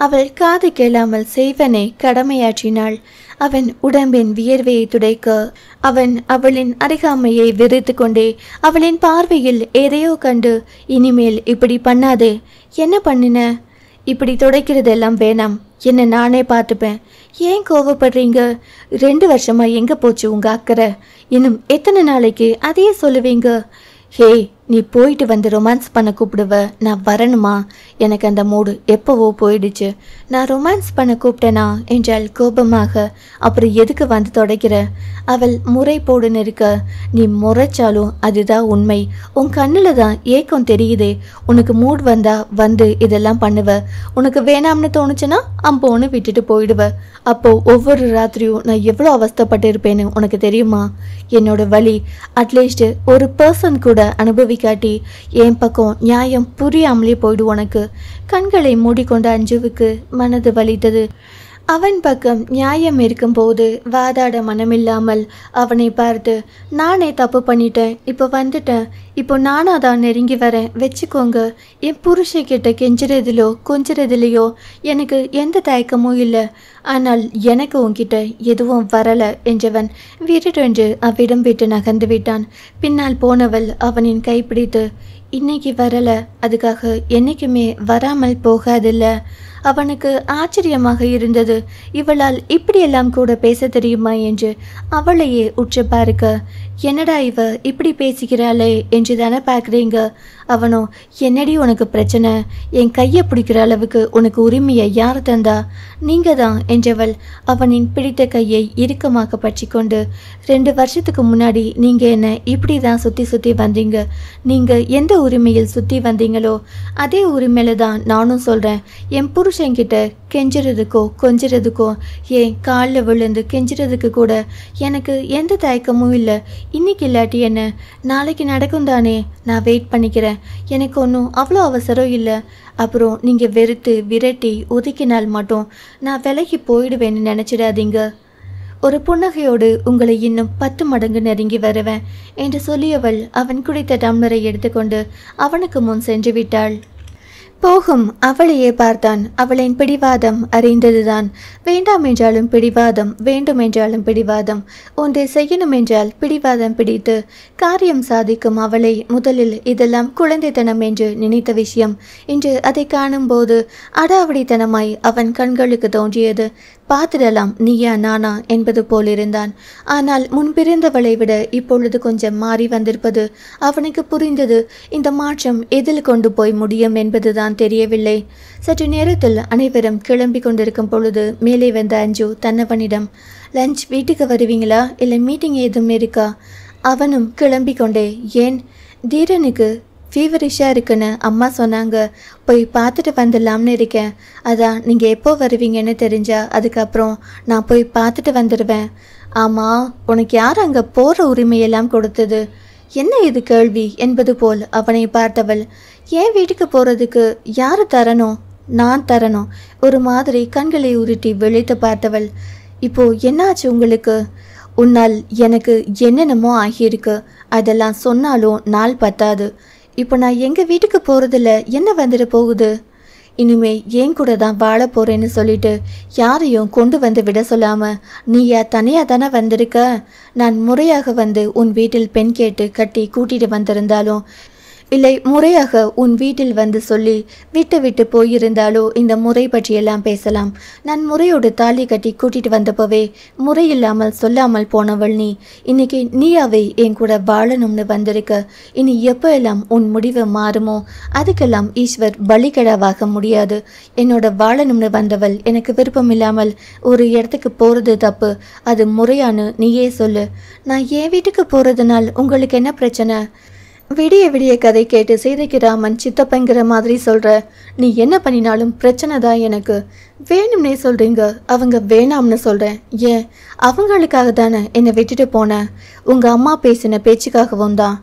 அவள் காது கேளாமல் செய்வனே கடமையாற்றினாள். அவன் உடம்பின் வியர்வையை துடைக்க அவன் அவளின் அருகாமையை விரித்து கொண்டே அவளின் பார்வையில் எதையோ கண்டு, இனிமேல் இப்படி பண்ணாதே. என்ன பண்ணின? இப்படி துடைக்கிறதெல்லாம் வேணாம், என்ன நானே பார்த்துப்பேன். ஏன் கோவப்படுறீங்க? 2 வருஷமா எங்கே போச்சு உங்கள் அக்கறை? இன்னும் எத்தனை நாளைக்கு அதையே சொல்லுவீங்க? ஹே, நீ போயிட்டு வந்து ரொமான்ஸ் பண்ண கூப்பிடுவ, நான் வரணுமா? எனக்கு அந்த மூடு எப்போவோ போயிடுச்சு. நான் ரொமான்ஸ் பண்ண கூப்பிட்டேனா என்றால் கோபமாக. அப்புறம் எதுக்கு வந்து தொடக்கிற? அவள் முறை போடுன்னு இருக்க. நீ முறைச்சாலும் அதுதான் உண்மை. உன் கண்ணில் தான் ஏக்கம் தெரியுதே. உனக்கு மூட் வந்தா வந்து இதெல்லாம் பண்ணுவ. உனக்கு வேணாம்னு தோணுச்சுன்னா அம்போன்னு விட்டுட்டு போயிடுவ. அப்போ ஒவ்வொரு ராத்திரியும் நான் எவ்வளோ அவஸ்தைப்பட்டு இருப்பேன்னு உனக்கு தெரியுமா? என்னோட வலி அட்லீஸ்ட் ஒரு பர்சன் கூட அனுபவிக்காட்டி என் பக்கம் நியாயம் புரியாமலே போயிடு உனக்கு. கண்களை மூடிக்கொண்ட அஞ்சுவுக்கு மனது வலித்தது. அவன் பக்கம் நியாயம் இருக்கும்போது வாதாட மனமில்லாமல் அவனை பார்த்து, நானே தப்பு பண்ணிட்டேன், இப்போ வந்துட்டேன், இப்போ நானாக தான் நெருங்கி வரேன் வச்சுக்கோங்க. என் புருஷக்கிட்ட கெஞ்சுறதுலையோ கொஞ்சுறதுலையோ எனக்கு எந்த தயக்கமும் இல்லை. ஆனால் எனக்கு உன்கிட்ட எதுவும் வரலை என்றவன் விருடென்று அவ்விடம் விட்டு நகர்ந்து விட்டான். பின்னால் போனவள் அவனின் கைப்பிடித்து, இன்னைக்கு வரலை, அதுக்காக என்னைக்குமே வராமல் போகாதில்ல. அவனுக்கு ஆச்சரியமாக இருந்தது. இவளால் இப்படியெல்லாம் கூட பேச தெரியுமா என்று. அவளையே உற்று பார்க்க, என்னடா இவ இப்படி பேசிக்கிறாளே என்று தானே பார்க்குறீங்க. அவனோ, என்னடி உனக்கு பிரச்சனை? என் கையை பிடிக்கிற அளவுக்கு உனக்கு உரிமையை யார் தந்தா? நீங்கள் தான் என்றவள் அவனின் பிடித்த கையை இறுக்கமாக பற்றி கொண்டு, 2 வருஷத்துக்கு முன்னாடி நீங்கள் என்ன இப்படி தான் சுற்றி சுற்றி வந்தீங்க. நீங்கள் எந்த உரிமையில் சுற்றி வந்தீங்களோ அதே உரிமையில தான் நானும் சொல்கிறேன். என் புருஷன்கிட்ட கெஞ்சுறதுக்கோ கொஞ்சுறதுக்கோ ஏன் காலில் விழுந்து கெஞ்சுறதுக்கு கூட எனக்கு எந்த தயக்கமும் இல்லை. இன்னைக்கு இல்லாட்டி என்ன, நாளைக்கு நடக்கும் தானே. நான் வெயிட் பண்ணிக்கிறேன். எனக்கு ஒன்றும் அவ்வளோ அவசரம் இல்லை. அப்புறம் நீங்கள் வெறுத்து விரட்டி ஒதுக்கினால் மட்டும் நான் விலகி போயிடுவேன்னு நினச்சிடாதீங்க. ஒரு புன்னகையோடு உங்களை இன்னும் 10 மடங்கு நெருங்கி வருவேன் என்று சொல்லியவள் அவன் குடித்த டம்ளரை எடுத்துக்கொண்டு அவனுக்கு முன் சென்று விட்டாள். போகும் அவளையே பார்த்தான். அவளின் பிடிவாதம் அறிந்ததுதான். வேண்டாம் என்றாலும் பிடிவாதம், வேண்டும் என்றாலும் பிடிவாதம். ஒன்றை செய்யணும் என்றால் பிடிவாதம் பிடித்து காரியம் சாதிக்கும் அவளை முதலில் இதெல்லாம் குழந்தைத்தனம் என்று நினைத்த விஷயம் இன்று அதை காணும்போது அடாவடித்தனமாய் அவன் கண்களுக்கு தோன்றியது. பார்த்திடலாம் நீயா நானா என்பது போலிருந்தான். ஆனால் முன்பிருந்தவளை விட இப்பொழுது கொஞ்சம் மாறி வந்திருப்பது அவனுக்கு புரிந்தது. இந்த மாற்றம் எதில் கொண்டு போய் முடியும் என்பதுதான் தெரியவில்லை. சற்று நேரத்தில் அனைவரும் கிளம்பி கொண்டிருக்கும் பொழுது மேலே வந்த அஞ்சு தன்னவனிடம், லஞ்ச் வீட்டுக்கு வருவீங்களா, இல்லை மீட்டிங் ஏதும் இருக்கா? அவனும் கிளம்பி கொண்டே, ஏன் தீரனுக்கு ஃபீவரிஷாக இருக்குன்னு அம்மா சொன்னாங்க, போய் பார்த்துட்டு வந்துடலாம்னு இருக்கேன். அதான் நீங்கள் எப்போ வருவீங்கன்னு தெரிஞ்சா அதுக்கப்புறம் நான் போய் பார்த்துட்டு வந்துடுவேன். ஆமாம், உனக்கு யார் அங்கே போகிற உரிமையெல்லாம் கொடுத்தது? என்ன இது கேள்வி என்பது போல் அவனை பார்த்தவள், ஏன் வீட்டுக்கு போகிறதுக்கு யார் தரணும்? நான் தரணும். ஒரு மாதிரி கண்களை உருட்டி விழித்து பார்த்தவள், இப்போ என்னாச்சு உங்களுக்கு? உன்னால் எனக்கு என்னென்னமோ ஆகியிருக்கு. அதெல்லாம் சொன்னாலும் நாள் பத்தாது. இப்போ நான் எங்கள் வீட்டுக்கு போகிறதில்ல என்ன வந்துட போகுது? இனிமே என் கூட தான் வாழ போகிறேன்னு சொல்லிட்டு யாரையும் கொண்டு வந்து விட சொல்லாமல் நீயா தனியாக தானே வந்திருக்க? நான் முறையாக வந்து உன் வீட்டில் பெண் கேட்டு கட்டி கூட்டிகிட்டு வந்திருந்தாலும், இல்லை முறையாக உன் வீட்டில் வந்து சொல்லி விட்டு விட்டு போயிருந்தாலோ இந்த முறை பற்றியெல்லாம் பேசலாம். நான் முறையோடு தாலி கட்டி கூட்டிட்டு வந்தப்பவே முறையில்லாமல் சொல்லாமல் போனவள் நீ. இன்னைக்கு நீயாவே என் கூட வாழணும்னு வந்திருக்க. இனி எப்போ எல்லாம் உன் முடிவு மாறுமோ அதுக்கெல்லாம் ஈஸ்வர் பலிகடாவாக முடியாது. என்னோட வாழணும்னு வந்தவள் எனக்கு விருப்பம் இல்லாமல் ஒரு இடத்துக்கு போகிறது தப்பு. அது முறையானு நீயே சொல்லு. நான் என் வீட்டுக்கு போகிறதுனால் உங்களுக்கு என்ன பிரச்சனை? விடிய விடிய கதை கேட்டு சீதைக்கு ராமன் சித்தப்பங்கிற மாதிரி சொல்கிற. நீ என்ன பண்ணினாலும் பிரச்சனை தான் எனக்கு. வேணும்னே சொல்கிறீங்க, அவங்க வேணாம்னு சொல்கிறேன். ஏன் அவங்களுக்காக தானே என்னை விட்டுட்டு போனேன். உங்கள் அம்மா பேசின பேச்சுக்காகவும் தான்.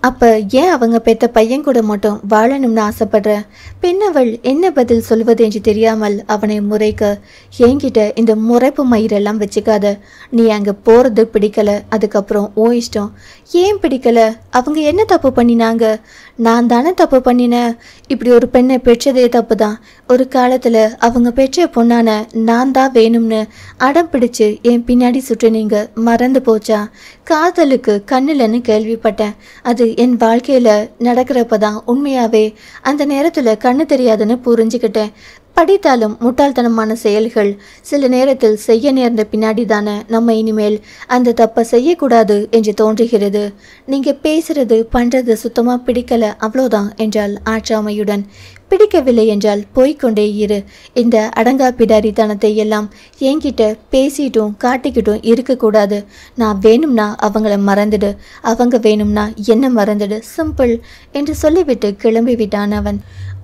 அப்போ ஏன் அவங்க பெத்த பையன் கூட மட்டும் வாழணும்னு ஆசைப்படுற? பெண்ணவள் என்ன பதில் சொல்வது என்று தெரியாமல் அவனை முறைக்க, என்கிட்ட இந்த முறைப்பு மயிரெல்லாம் வச்சுக்காத. நீ அங்கே போகிறது பிடிக்கல, அதுக்கப்புறம் ஓ இஷ்டம். ஏன் பிடிக்கல? அவங்க என்ன தப்பு பண்ணினாங்க? நான் தானே தப்பு பண்ணினேன். இப்படி ஒரு பெண்ணை பெற்றதே தப்பு தான். ஒரு காலத்தில் அவங்க பெற்ற பொண்ணான நான் தான் வேணும்னு அடம் பிடிச்சு என் பின்னாடி சுற்றினீங்க, மறந்து போச்சா? காதலுக்கு கண்ணில்னு கேள்விப்பட்டேன். அது என் வாழ்க்கையில் நடக்கிறப்ப தான் உண்மையாகவே அந்த நேரத்தில் கண்ணு தெரியாதுன்னு புரிஞ்சுக்கிட்டேன். படித்தாலும் முட்டாள்தனமான செயல்கள் சில நேரத்தில் செய்ய நேர்ந்த பின்னாடி தானே நம்ம இனிமேல் அந்த தப்பை செய்யக்கூடாது என்று தோன்றுகிறது. நீங்கள் பேசுறது பண்ணுறது சுத்தமாக பிடிக்கல, அவ்வளோதான் என்றால் ஆற்றாமையுடன். பிடிக்கவில்லை என்றால் போய்கொண்டே இரு. இந்த அடங்கா பிடாரித்தனத்தை எல்லாம் என்கிட்ட பேசிட்டும் காட்டிக்கிட்டும் இருக்கக்கூடாது. நான் வேணும்னா அவங்கள மறந்துடு, அவங்க வேணும்னா என்ன மறந்துடு, சிம்பிள் என்று சொல்லிவிட்டு கிளம்பி விட்டான் அவன்.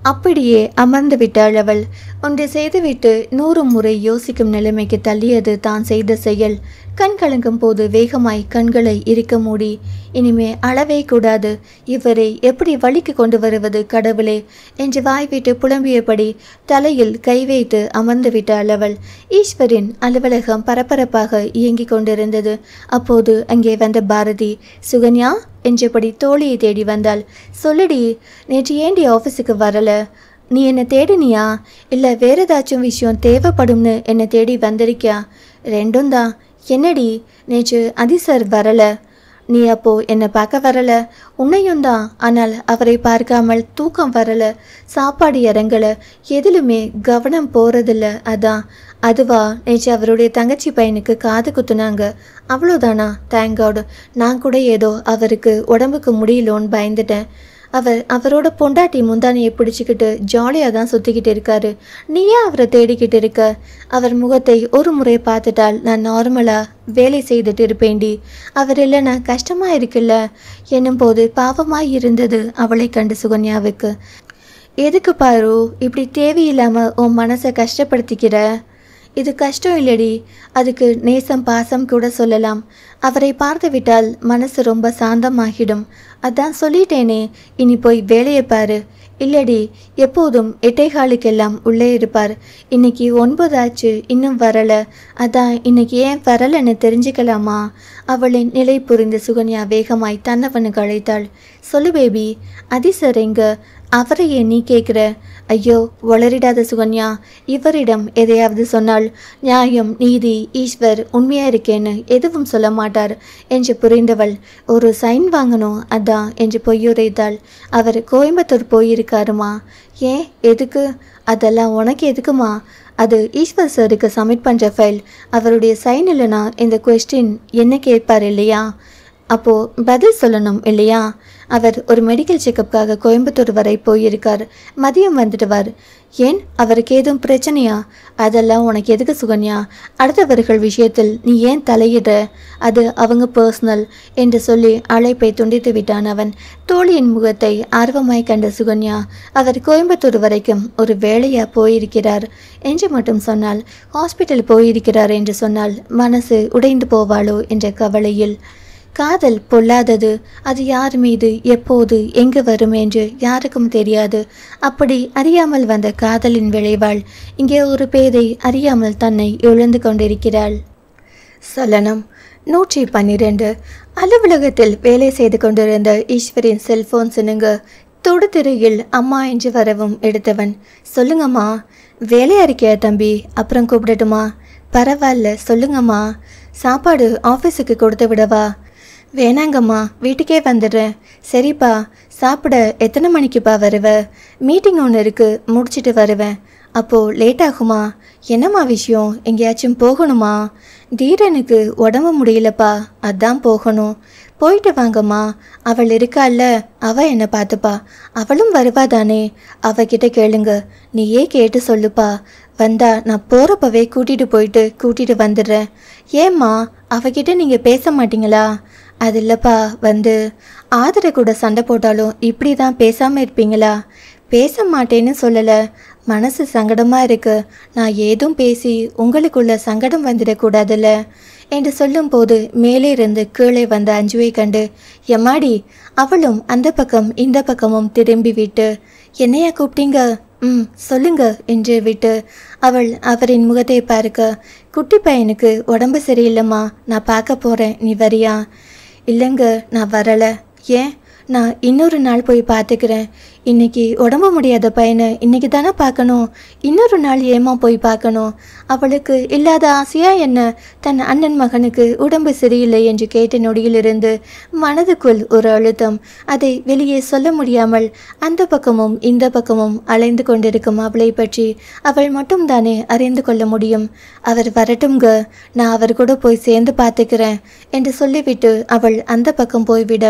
அப்படியே அமர்ந்து விட்டாள் அவள். ஒன்றை செய்துவிட்டு 100 முறை யோசிக்கும் நிலைமைக்கு தள்ளியது தான் செய்த செயல். கண் கலங்கும் போது வேகமாய் கண்களை இறுக்க மூடி, இனிமே அளவே கூடாது, இவரை எப்படி வழிக்கு கொண்டு வருவது கடவுளே என்று வாய்விட்டு புலம்பியபடி தலையில் கை வைத்து அமர்ந்து விட்டாள் அவள். ஈஸ்வரின் அலுவலகம் பரபரப்பாக இயங்கிக் கொண்டிருந்தது. அப்போது அங்கே வந்த பாரதி, சுகன்யா என்றபடி தோழியை தேடி வந்தாள். சொல்லுடி, நேற்று ஏண்டி ஆஃபீஸுக்கு வரல? நீ என்னை தேடினியா, இல்லை வேறு ஏதாச்சும் விஷயம் தேவைப்படும்னு என்னை தேடி வந்திருக்கியா? ரெண்டும் தான். என்னடி, நேற்று அதிசர் வரல, நீ அப்போ என்னை பார்க்க வரல? உன்னையும் தான். ஆனால் அவரை பார்க்காமல் தூக்கம் வரல, சாப்பாடு இறங்கலை, எதிலுமே கவனம் போகிறதில்ல. அதான். அதுவா, நேற்று அவருடைய தங்கச்சி பையனுக்கு காது குத்துனாங்க, அவ்வளோதானா? Thank God. நான் கூட ஏதோ அவருக்கு உடம்புக்கு முடியலோன்னு பயந்துட்டேன். அவரோட பொண்டாட்டி முந்தானியை பிடிச்சிக்கிட்டு ஜாலியாக தான் சுற்றிக்கிட்டு இருக்காரு. நீயே அவரை தேடிக்கிட்டு இருக்க? அவர் முகத்தை ஒரு முறை பார்த்துட்டால் நான் நார்மலாக வேலை செய்துட்டு இருப்பேண்டி. அவர் இல்லைன்னா கஷ்டமாக இருக்குல்ல என்னும் போது பாவமாக இருந்தது அவளை கண்டு சுகன்யாவுக்கு. எதுக்கு பாரு இப்படி தேவையில்லாமல் உன் மனசை கஷ்டப்படுத்திக்கிற? இது கஷ்டம் இல்லடி, அதுக்கு நேசம் பாசம் கூட சொல்லலாம். அவரை பார்த்து விட்டால் மனசு ரொம்ப சாந்தமாகிடும். அதான் சொல்லிட்டேனே, இனி போய் வேலையை பாரு. இல்லடி, எப்போதும் 8:15 உள்ளே இருப்பார். இன்னைக்கு 9 ஆச்சு, இன்னும் வரலை. அதான் இன்னைக்கு ஏன் வரலைன்னு தெரிஞ்சுக்கலாமா? அவளின் நிலை புரிந்த சுகன்யா வேகமாய் தன்னவனுக்கு அழைத்தாள். சொல்லு பேபி, அதிசர் எங்க? அவரையே நீ கேட்குற? ஐயோ, வளரிடாத சுகன்யா. இவரிடம் எதையாவது சொன்னால் நியாயம், நீதி, ஈஸ்வர், உண்மையாக இருக்கேன்னு எதுவும் சொல்ல மாட்டார் என்று புரிந்தவள், ஒரு சைன் வாங்கணும் அதான் என்று பொய்யுரைத்தாள். அவர் கோயம்புத்தூர் போயிருக்காருமா. ஏன், எதுக்கு? அதெல்லாம் உனக்கு எதுக்குமா? அது ஈஸ்வர் சாருக்கு சப்மிட் பண்ணுற ஃபைல். அவருடைய சைன் இல்லைனா இந்த கொஸ்டின் என்ன கேட்பார் இல்லையா? அப்போது பதில் சொல்லணும் இல்லையா? அவர் ஒரு மெடிக்கல் செக்கப்புக்காக கோயம்புத்தூர் வரை போயிருக்கார். மதியம் வந்துடுவார். ஏன், அவருக்கு ஏதும் பிரச்சனையா? அதெல்லாம் உனக்கு எதுக்கு சுகன்யா? அடுத்தவர்கள் விஷயத்தில் நீ ஏன் தலையிடுற? அது அவங்க பர்சனல் என்று சொல்லி அழைப்பை துண்டித்து விட்டான் அவன். தோழியின் முகத்தை ஆர்வமாய் கண்ட சுகன்யா, அவர் கோயம்புத்தூர் வரைக்கும் ஒரு வேலையா போயிருக்கிறார் என்று மட்டும் சொன்னால், ஹாஸ்பிட்டல் போயிருக்கிறார் என்று சொன்னால் மனசு உடைந்து போவாளோ என்ற கவலையில். காதல் பொல்லாதது. அது யார் மீது எப்போது எங்கு வரும் என்று யாருக்கும் தெரியாது. அப்படி அறியாமல் வந்த காதலின் விளைவாள் இங்கே ஒரு பேதை அறியாமல் தன்னை இழந்து கொண்டிருக்கிறாள். சலனம் 112. அலுவலகத்தில் வேலை செய்து கொண்டிருந்த ஈஸ்வரின் செல்போன் சினுங்க. தொடுதிரையில் அம்மா என்று வரவும் எடுத்தவன், சொல்லுங்கம்மா. வேலையா இருக்கியா தம்பி? அப்புறம் கூப்பிடட்டுமா? பரவாயில்ல, சொல்லுங்கம்மா. சாப்பாடு ஆஃபீஸுக்கு கொடுத்து விடவா? வேணாங்கம்மா, வீட்டுக்கே வந்துடுறேன். சரிப்பா, சாப்பிட எத்தனை மணிக்குப்பா வருவ? மீட்டிங் ஒன்று இருக்குது, முடிச்சுட்டு வருவேன். அப்போது லேட் ஆகுமா? என்னம்மா விஷயம்? எங்கேயாச்சும் போகணுமா? தீரனுக்கு உடம்பு முடியலப்பா, அதான் போகணும். போயிட்டு வாங்கம்மா. அவள் இருக்கால்ல, அவள் என்னை பார்த்துப்பா. அவளும் வருவாதானே? அவகிட்ட கேளுங்க. நீயே கேட்டு சொல்லுப்பா. வந்தா நான் போகிறப்பவே கூட்டிகிட்டு வந்துடுறேன். ஏம்மா, அவகிட்ட நீங்கள் பேச மாட்டீங்களா? அது இல்லைப்பா, ஆதரை கூட சண்டை போட்டாலும் இப்படி தான் பேசாமல் இருப்பீங்களா? பேச மாட்டேன்னு சொல்லலை, மனசு சங்கடமாக இருக்கு. நான் ஏதும் பேசி உங்களுக்குள்ள சங்கடம் வந்துடக்கூடாதுல்ல என்று சொல்லும்போது மேலே இருந்து கீழே வந்த அஞ்சுவை கண்டு, எம்மாடி, அவளும் அந்த பக்கம் இந்த பக்கமும் திரும்பி விட்டு, என்னையா கூப்பிட்டீங்க? சொல்லுங்க என்று விட்டு அவள் அவரின் முகத்தை பார்க்க, குட்டி பையனுக்கு உடம்பு சரியில்லைம்மா, நான் பார்க்க போகிறேன், நீ வரியா? இல்லைங்க, நான் வரலை. ஏன்? நான் இன்னொரு நாள் போய் பார்த்துக்கிறேன். இன்னைக்கு உடம்பு முடியாத பையனை இன்னைக்கு தானே பார்க்கணும். இன்னொரு நாள் ஏமா போய் பார்க்கணும்? அவளுக்கு இல்லாத ஆசையா என்ன? தன் அண்ணன் மகனுக்கு உடம்பு சரியில்லை என்று கேட்ட நொடியிலிருந்து மனதுக்குள் ஒரு அழுத்தம். அதை வெளியே சொல்ல முடியாமல் அந்த பக்கமும் இந்த பக்கமும் அலைந்து கொண்டிருக்கும் அவளை பற்றி அவள் மட்டும் தானே அறிந்து கொள்ள முடியும். அவர் வரட்டும்ங்க, நான் அவர் கூட போய் சேர்ந்து பார்த்துக்கிறேன் என்று சொல்லிவிட்டு அவள் அந்த பக்கம் போய்விட,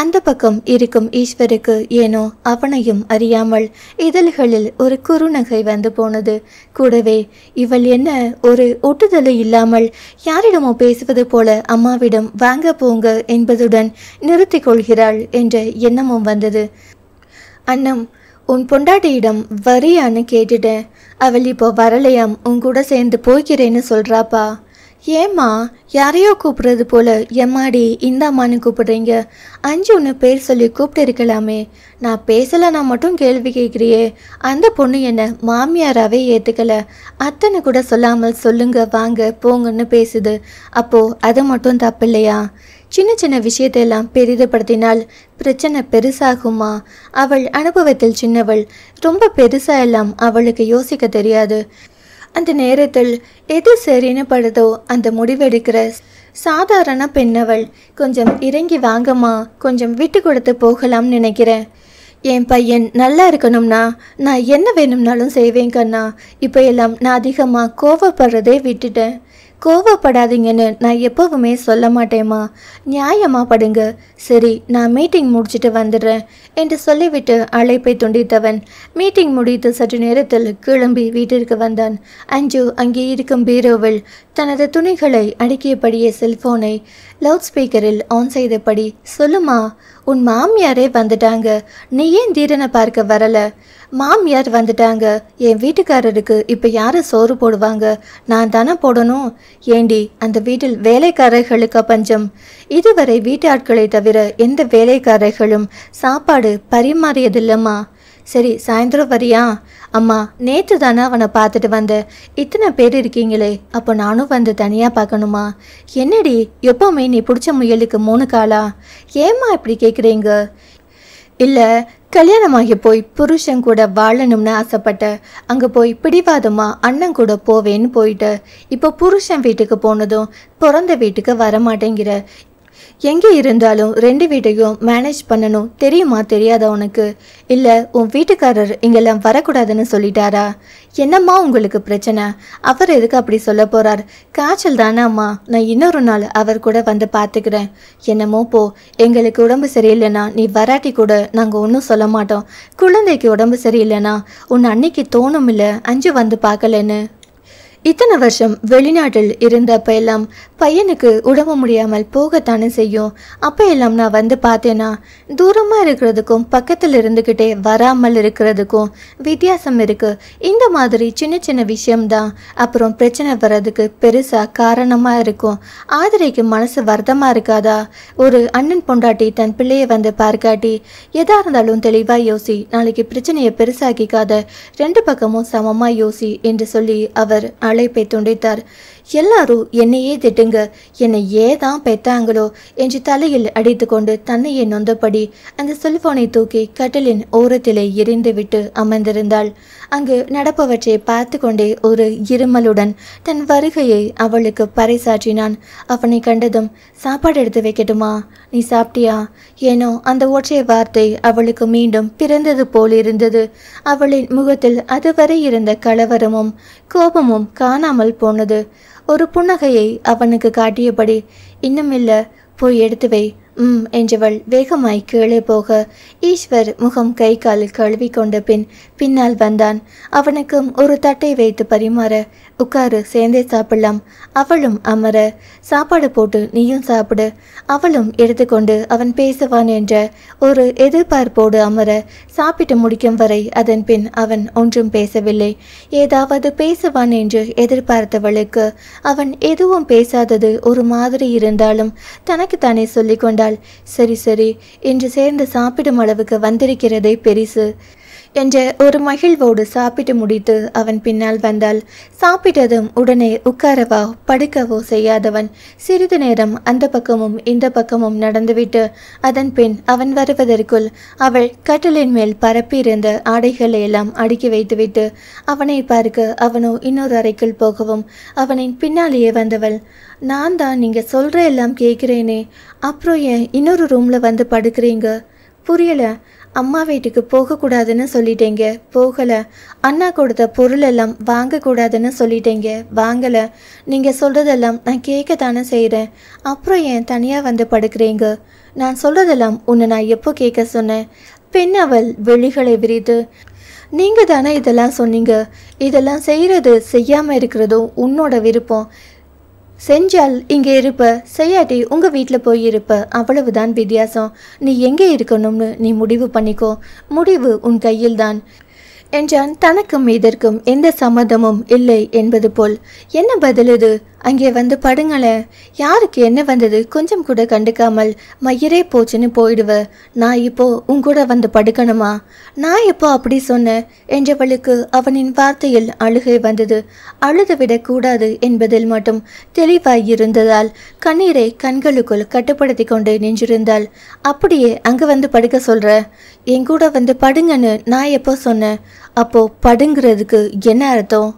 அந்த பக்கம் இருக்கும் ஈஸ்வருக்கு ஏனோ அவனையும் அறியாமல் இதழ்களில் ஒரு குறுநகை வந்து போனது. கூடவே இவள் என்ன ஒரு ஒட்டுதலை இல்லாமல் யாரிடமோ பேசுவது போல அம்மாவிடம் வாங்க போங்க என்பதுடன் நிறுத்தி கொள்கிறாள் என்ற எண்ணமும் வந்தது. அண்ணம், உன் பொண்டாட்டியிடம் வரியான்னு கேட்டுட்டேன். அவள் இப்போ வரலையாம், உன் கூட சேர்ந்து போய்க்கிறேன்னு சொல்றாப்பா. ஏம்மா, யாரையோ கூப்பிடுறது போல எம்மாடி இந்தாம்மான்னு கூப்பிடுறீங்க? அஞ்சுன்னு பேர் சொல்லி கூப்பிட்டு இருக்கலாமே. நான் பேசலைன்னா மட்டும் கேள்வி கேட்குறியே. அந்த பொண்ணு என்ன மாமியாராகவே ஏற்றுக்கலை. அத்தனை கூட சொல்லாமல் சொல்லுங்க வாங்க போங்கன்னு பேசுது. அப்போது அது மட்டும் தப்பு இல்லையா? சின்ன சின்ன விஷயத்தையெல்லாம் பெரிதுபடுத்தினால் பிரச்சனை பெருசாகுமா? அவள் அனுபவத்தில் சின்னவள், ரொம்ப பெருசா எல்லாம் அவளுக்கு யோசிக்க தெரியாது. அந்த நேரத்தில் எது சரின்னு படுதோ அந்த முடிவெடுக்கிற சாதாரண பெண்ணவள். கொஞ்சம் இறங்கி வாங்கம்மா, கொஞ்சம் விட்டு கொடுத்து போகலாம்னு நினைக்கிறேன். என் பையன் நல்லா இருக்கணும்னா நான் என்ன வேணும்னாலும் செய்வேன் கண்ணா. இப்போ எல்லாம் நான் அதிகமாக கோவப்படுறதே விட்டுட்டேன். கோவப்படாதீங்கன்னு நான் எப்போவுமே சொல்ல மாட்டேம்மா, நியாயமாக படுங்க. சரி, நான் மீட்டிங் முடிச்சுட்டு வந்துடுறேன் என்று சொல்லிவிட்டு அழைப்பை துண்டித்தவன் மீட்டிங் முடித்து சற்று நேரத்தில் கிளம்பி வீட்டிற்கு வந்தான். அஞ்சு அங்கே இருக்கும் பீரோவில் தனது துணிகளை அடுக்கியபடியே செல்போனை லவுட் ஸ்பீக்கரில் ஆன் செய்தபடி, சொல்லுமா, உன் மாமியாரே வந்துட்டாங்க, நீ ஏன் தீரனை பார்க்க வரல? மாமியார் வந்துட்டாங்க, என் வீட்டுக்காரருக்கு இப்போ யார் சோறு போடுவாங்க? நான் தானே போடணும். ஏண்டி, அந்த வீட்டில் வேலைக்காரர்களுக்கு பஞ்சம்? இதுவரை வீட்டு ஆட்களை தவிர எந்த வேலைக்காரர்களும் சாப்பாடு பரிமாறியதில்லம்மா. சரி, சாயந்தரம் வரியா? அம்மா, நேற்று தானே அவனை பார்த்துட்டு வந்தேன். இத்தனை பேர் இருக்கீங்களே, அப்போ நானும் வந்து தனியாக பார்க்கணுமா? என்னடி, எப்போவுமே நீ பிடிச்ச முயலுக்கு 3 காலா? ஏம்மா இப்படி கேட்குறீங்க? இல்ல கல்யாணமாகி போய் புருஷன் கூட வாழணும்னு ஆசைப்பட்ட, அங்க போய் பிடிவாதமா அண்ணன் கூட போவேன்னு போயிட்ட. இப்போ புருஷன் வீட்டுக்கு போனதும் பிறந்த வீட்டுக்கு வரமாட்டேங்கிற. எங்கே இருந்தாலும் 2 வீட்டையும் மேனேஜ் பண்ணணும் தெரியுமா? தெரியாதா உனக்கு? இல்லை உன் வீட்டுக்காரர் இங்கெல்லாம் வரக்கூடாதுன்னு சொல்லிட்டாரா? என்னம்மா உங்களுக்கு பிரச்சனை? அவர் எதுக்கு அப்படி சொல்ல போறார்? காய்ச்சல் தானே அம்மா, நான் இன்னொரு நாள் அவர் கூட வந்து பார்த்துக்கிறேன். என்னமோ போ, எங்களுக்கு உடம்பு சரியில்லைன்னா நீ வராட்டி கூட நாங்கள் ஒன்றும் சொல்ல மாட்டோம். குழந்தைக்கு உடம்பு சரியில்லைன்னா உன் அன்னைக்கு தோணும் இல்லை அஞ்சு வந்து பார்க்கலன்னு. இத்தனை வருஷம் வெளிநாட்டில் இருந்தப்ப எல்லாம் பையனுக்கு உடம்பு முடியாமல் போகத்தானே செய்யும். அப்போ எல்லாம் நான் வந்து பார்த்தேன்னா தூரமாக இருக்கிறதுக்கும் பக்கத்தில் இருந்துக்கிட்டே வராமல் இருக்கிறதுக்கும் வித்தியாசம் இருக்குது. இந்த மாதிரி சின்ன சின்ன விஷயம்தான் அப்புறம் பிரச்சனை வர்றதுக்கு பெருசாக காரணமாக இருக்கும். ஆதிரைக்கு மனசு வருத்தமாக இருக்காதா? ஒரு அண்ணன் பொண்டாட்டி தன் பிள்ளையை வந்து பார்க்காட்டி எதா இருந்தாலும் தெளிவாக யோசி, நாளைக்கு பிரச்சனையை பெருசாக்கிக்காத, 2 பக்கமும் சமமாக யோசி என்று சொல்லி அவர் அழைப்பை துண்டித்தார். எல்லாரும் என்னையே திட்டுங்க, என்னை ஏதான் பெத்தாங்களோ என்று தலையில் அடித்து கொண்டு தன்னையே நொந்தபடி அந்த செல்போனை தூக்கி கட்டிலின் ஓரத்திலே எரிந்துவிட்டு அமர்ந்திருந்தாள். அங்கு நடப்பவற்றை பார்த்து கொண்டே ஒரு இருமலுடன் தன் வருகையை அவளுக்கு பறைசாற்றினான். அவனை கண்டதும் சாப்பாடு எடுத்து வைக்கட்டுமா? நீ சாப்பிட்டியா? ஏனோ அந்த ஒற்றை வார்த்தை அவளுக்கு மீண்டும் பிறந்தது போல் இருந்தது. அவளின் முகத்தில் அதுவரை இருந்த கலவரமும் கோபமும் காணாமல் போனது. ஒரு புன்னகையை அவனுக்கு காட்டியபடி, இன்னும் இல்லை, போய் எடுத்து வை என்றவள் வேகமாய் கீழே போக ஈஸ்வர் முகம் கை கால் கழுவி கொண்ட பின்னால் வந்தான். அவனுக்கும் ஒரு தட்டை வைத்து பரிமாற, உட்காரு சேர்ந்தே சாப்பிடலாம். அவளும் அமர, சாப்பாடு போட்டு நீயும் சாப்பிடு. அவளும் எடுத்துக்கொண்டு அவன் பேசுவான் என்ற ஒரு எதிர்பார்ப்போடு அமர, சாப்பிட்டு முடிக்கும் வரை அதன் பின் அவன் ஒன்றும் பேசவில்லை. ஏதாவது பேசுவான் என்று எதிர்பார்த்தவளுக்கு அவன் எதுவும் பேசாதது ஒரு மாதிரி இருந்தாலும் தனக்குத்தானே சொல்லிக்கொண்டாள். சரி சரி என்று சேர்ந்து சாப்பிடும் அளவுக்கு வந்திருக்கிறதே பெரிசு என்ற ஒரு மகிழ்வோடு சாப்பிட்டு முடித்து அவன் பின்னால் வந்தாள். சாப்பிட்டதும் உடனே உட்காரவா படுக்கவோ செய்யாதவன் சிறிது நேரம் அந்த பக்கமும் இந்த பக்கமும் நடந்துவிட்டு அதன் பின் அவன் வருவதற்குள் அவள் கட்டிலின் மேல் பரப்பியிருந்த ஆடைகளை எல்லாம் அடுக்கி வைத்துவிட்டு அவனை பார்க்க அவனோ இன்னொரு அறைக்குள் போகவும் அவனின் பின்னாலேயே வந்தவள், நான் தான் நீங்கள் சொல்கிற எல்லாம் கேட்குறேனே, அப்புறம் ஏன் இன்னொரு ரூமில் வந்து படுக்கிறீங்க? புரியலை. அம்மா வீட்டுக்கு போகக்கூடாதுன்னு சொல்லிட்டேங்க, போகலை. அண்ணா கொடுத்த பொருள் எல்லாம் வாங்கக்கூடாதுன்னு சொல்லிட்டேங்க, வாங்கலை. நீங்கள் சொல்கிறதெல்லாம் நான் கேட்கத்தானே செய்கிறேன், அப்புறம் ஏன் தனியாக வந்து படுக்கிறீங்க? நான் சொல்கிறதெல்லாம் உன்னை நான் எப்போ கேட்க சொன்னேன்? பெண் அவள் விழிகளை விரித்து, நீங்கள் தானே இதெல்லாம் சொன்னீங்க, இதெல்லாம் செய்கிறது செய்யாமல் இருக்கிறதும் உன்னோட விருப்பம். செஞ்சால் இங்கே இருப்ப, செய்யாட்டி உங்கள் வீட்டில் போய் இருப்ப, அவ்வளவுதான் வித்தியாசம். நீ எங்கே இருக்கணும்னு நீ முடிவு பண்ணிக்கோ, முடிவு உன் கையில்தான் என்றான். தனக்கும் இதற்கும் எந்த சம்மதமும் இல்லை என்பது போல். என்ன பதில் இது? அங்கே வந்து படுங்களேன். யாருக்கு என்ன வந்தது கொஞ்சம் கூட கண்டுக்காமல் மயிரே போச்சுன்னு போயிடுவ. நான் இப்போ உங்கூட வந்து படுக்கணுமா? நான் எப்போ அப்படி சொன்னேன் என்றவளுக்கு அவனின் வார்த்தையில் அழுகை வந்தது. அழுது விடக்கூடாது என்பதில் மட்டும் தெளிவாய் இருந்ததால் கண்ணீரை கண்களுக்குள் கட்டுப்படுத்தி கொண்டு நின்றிருந்தாள். அப்படியே அங்கே வந்து படுக்க சொல்ற? எங்கூட வந்து படுங்கன்னு நான் எப்போ சொன்னேன்? அப்போ படுங்கிறதுக்கு என்ன அர்த்தம்?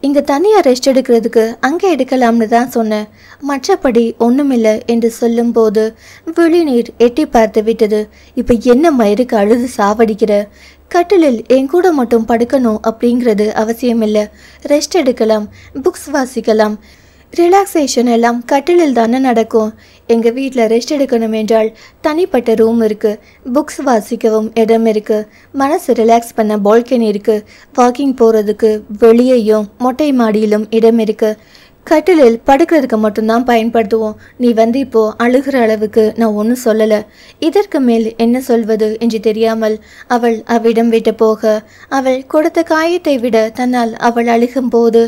இங்கே தனியாக ரெஸ்ட் எடுக்கிறதுக்கு அங்கே எடுக்கலாம்னு தான் சொன்னேன், மற்றபடி ஒன்றுமில்லை என்று சொல்லும்போது விழிநீர் எட்டி பார்த்து விட்டது. இப்போ என்ன மயிருக்கு அழுது சாவடிக்கிற? கட்டிலில் என் கூட மட்டும் படுக்கணும் அப்படிங்கிறது அவசியமில்லை. ரெஸ்ட் எடுக்கலாம், புக்ஸ் வாசிக்கலாம், ரிலாக்ஸேஷன் எல்லாம் கட்டிலில் தானே நடக்கும். எங்கள் வீட்டில் ரெஸ்ட் எடுக்கணும் என்றால் தனிப்பட்ட ரூம் இருக்குது, புக்ஸ் வாசிக்கவும் இடம் இருக்குது, மனசு ரிலாக்ஸ் பண்ண பால்கனி இருக்குது, வாக்கிங் போகிறதுக்கு வெளியேயும் மொட்டை மாடியிலும் இடம் இருக்குது. கட்டிலில் படுக்கிறதுக்கு மட்டும்தான் பயன்படுத்துவோம். நீ வந்து இப்போது அழுகிற அளவுக்கு நான் ஒன்றும் சொல்லலை. இதற்கு மேல் என்ன சொல்வது என்று தெரியாமல் அவள் அவ்விடம் விட்டு போக அவள் கொடுத்த காயத்தை விட தன்னால் அவள் அழுகும்போது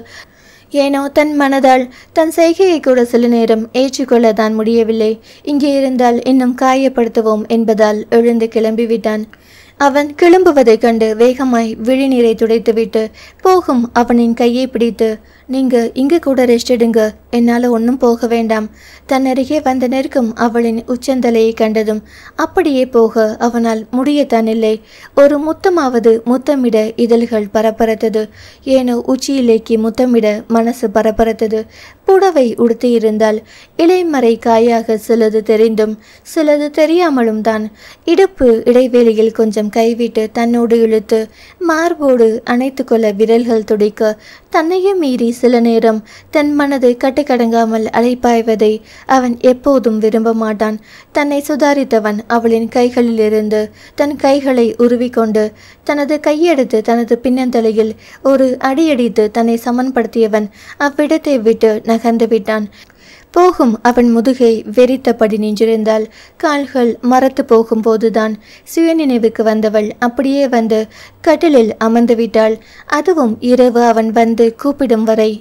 ஏனோ தன் மனதால் தன் செய்கையை கூட சில நேரம் ஏற்றுக்கொள்ள தான் முடியவில்லை. இங்கே இருந்தால் இன்னும் காயப்படுத்துவோம் என்பதால் எழுந்து கிளம்பிவிட்டான். அவன் கிளம்புவதைக் கண்டு வேகமாய் விழிநீரை துடைத்துவிட்டு போகும் அவனின் கையை பிடித்து, நீங்கள் இங்கே கூட ரெஸ்ட் எடுங்க, என்னால் ஒன்றும் போக வேண்டாம். தன் அருகே வந்த நெருக்கம் அவளின் உச்சந்தலையை கண்டதும் அப்படியே போக அவனால் முடியத்தான் இல்லை. ஒரு முத்தமாவது முத்தமிட இதழ்கள் பரபரத்தது. ஏனோ உச்சியிலேக்கு முத்தமிட மனசு பரபரத்தது. புடவை உடுத்தி இருந்தால் இலைமறை காயாக சிலது தெரிந்தும் சிலது தெரியாமலும் தான். இடுப்பு இடைவேளையில் கொஞ்சம் கைவிட்டு தன்னோடு இழுத்து மார்போடு அணைத்து கொள்ள விரல்கள் துடிக்க, தன்னையும் மீறி சில நேரம் தன் மனது கட்டுக்கடங்காமல் அலைப்பாய்வதை அவன் எப்போதும் விரும்ப மாட்டான். தன்னை சுதாரித்தவன் அவளின் கைகளிலிருந்து தன் கைகளை உருவிக்கொண்டு தனது கையெடுத்து தனது பின்னந்தலையில் ஒரு அடியடித்து தன்னை சமன்படுத்தியவன் அவ்விடத்தை விட்டு நகர்ந்து விட்டான். போகும் அவன் முதுகை வெறித்தபடி நின்றிருந்தாள். கால்கள் மரத்து போகும்போதுதான் சுயநினைவுக்கு வந்தவள் அப்படியே வந்து கட்டிலில் அமர்ந்து விட்டாள். அதுவும் இரவு அவன் வந்து கூப்பிடும் வரை.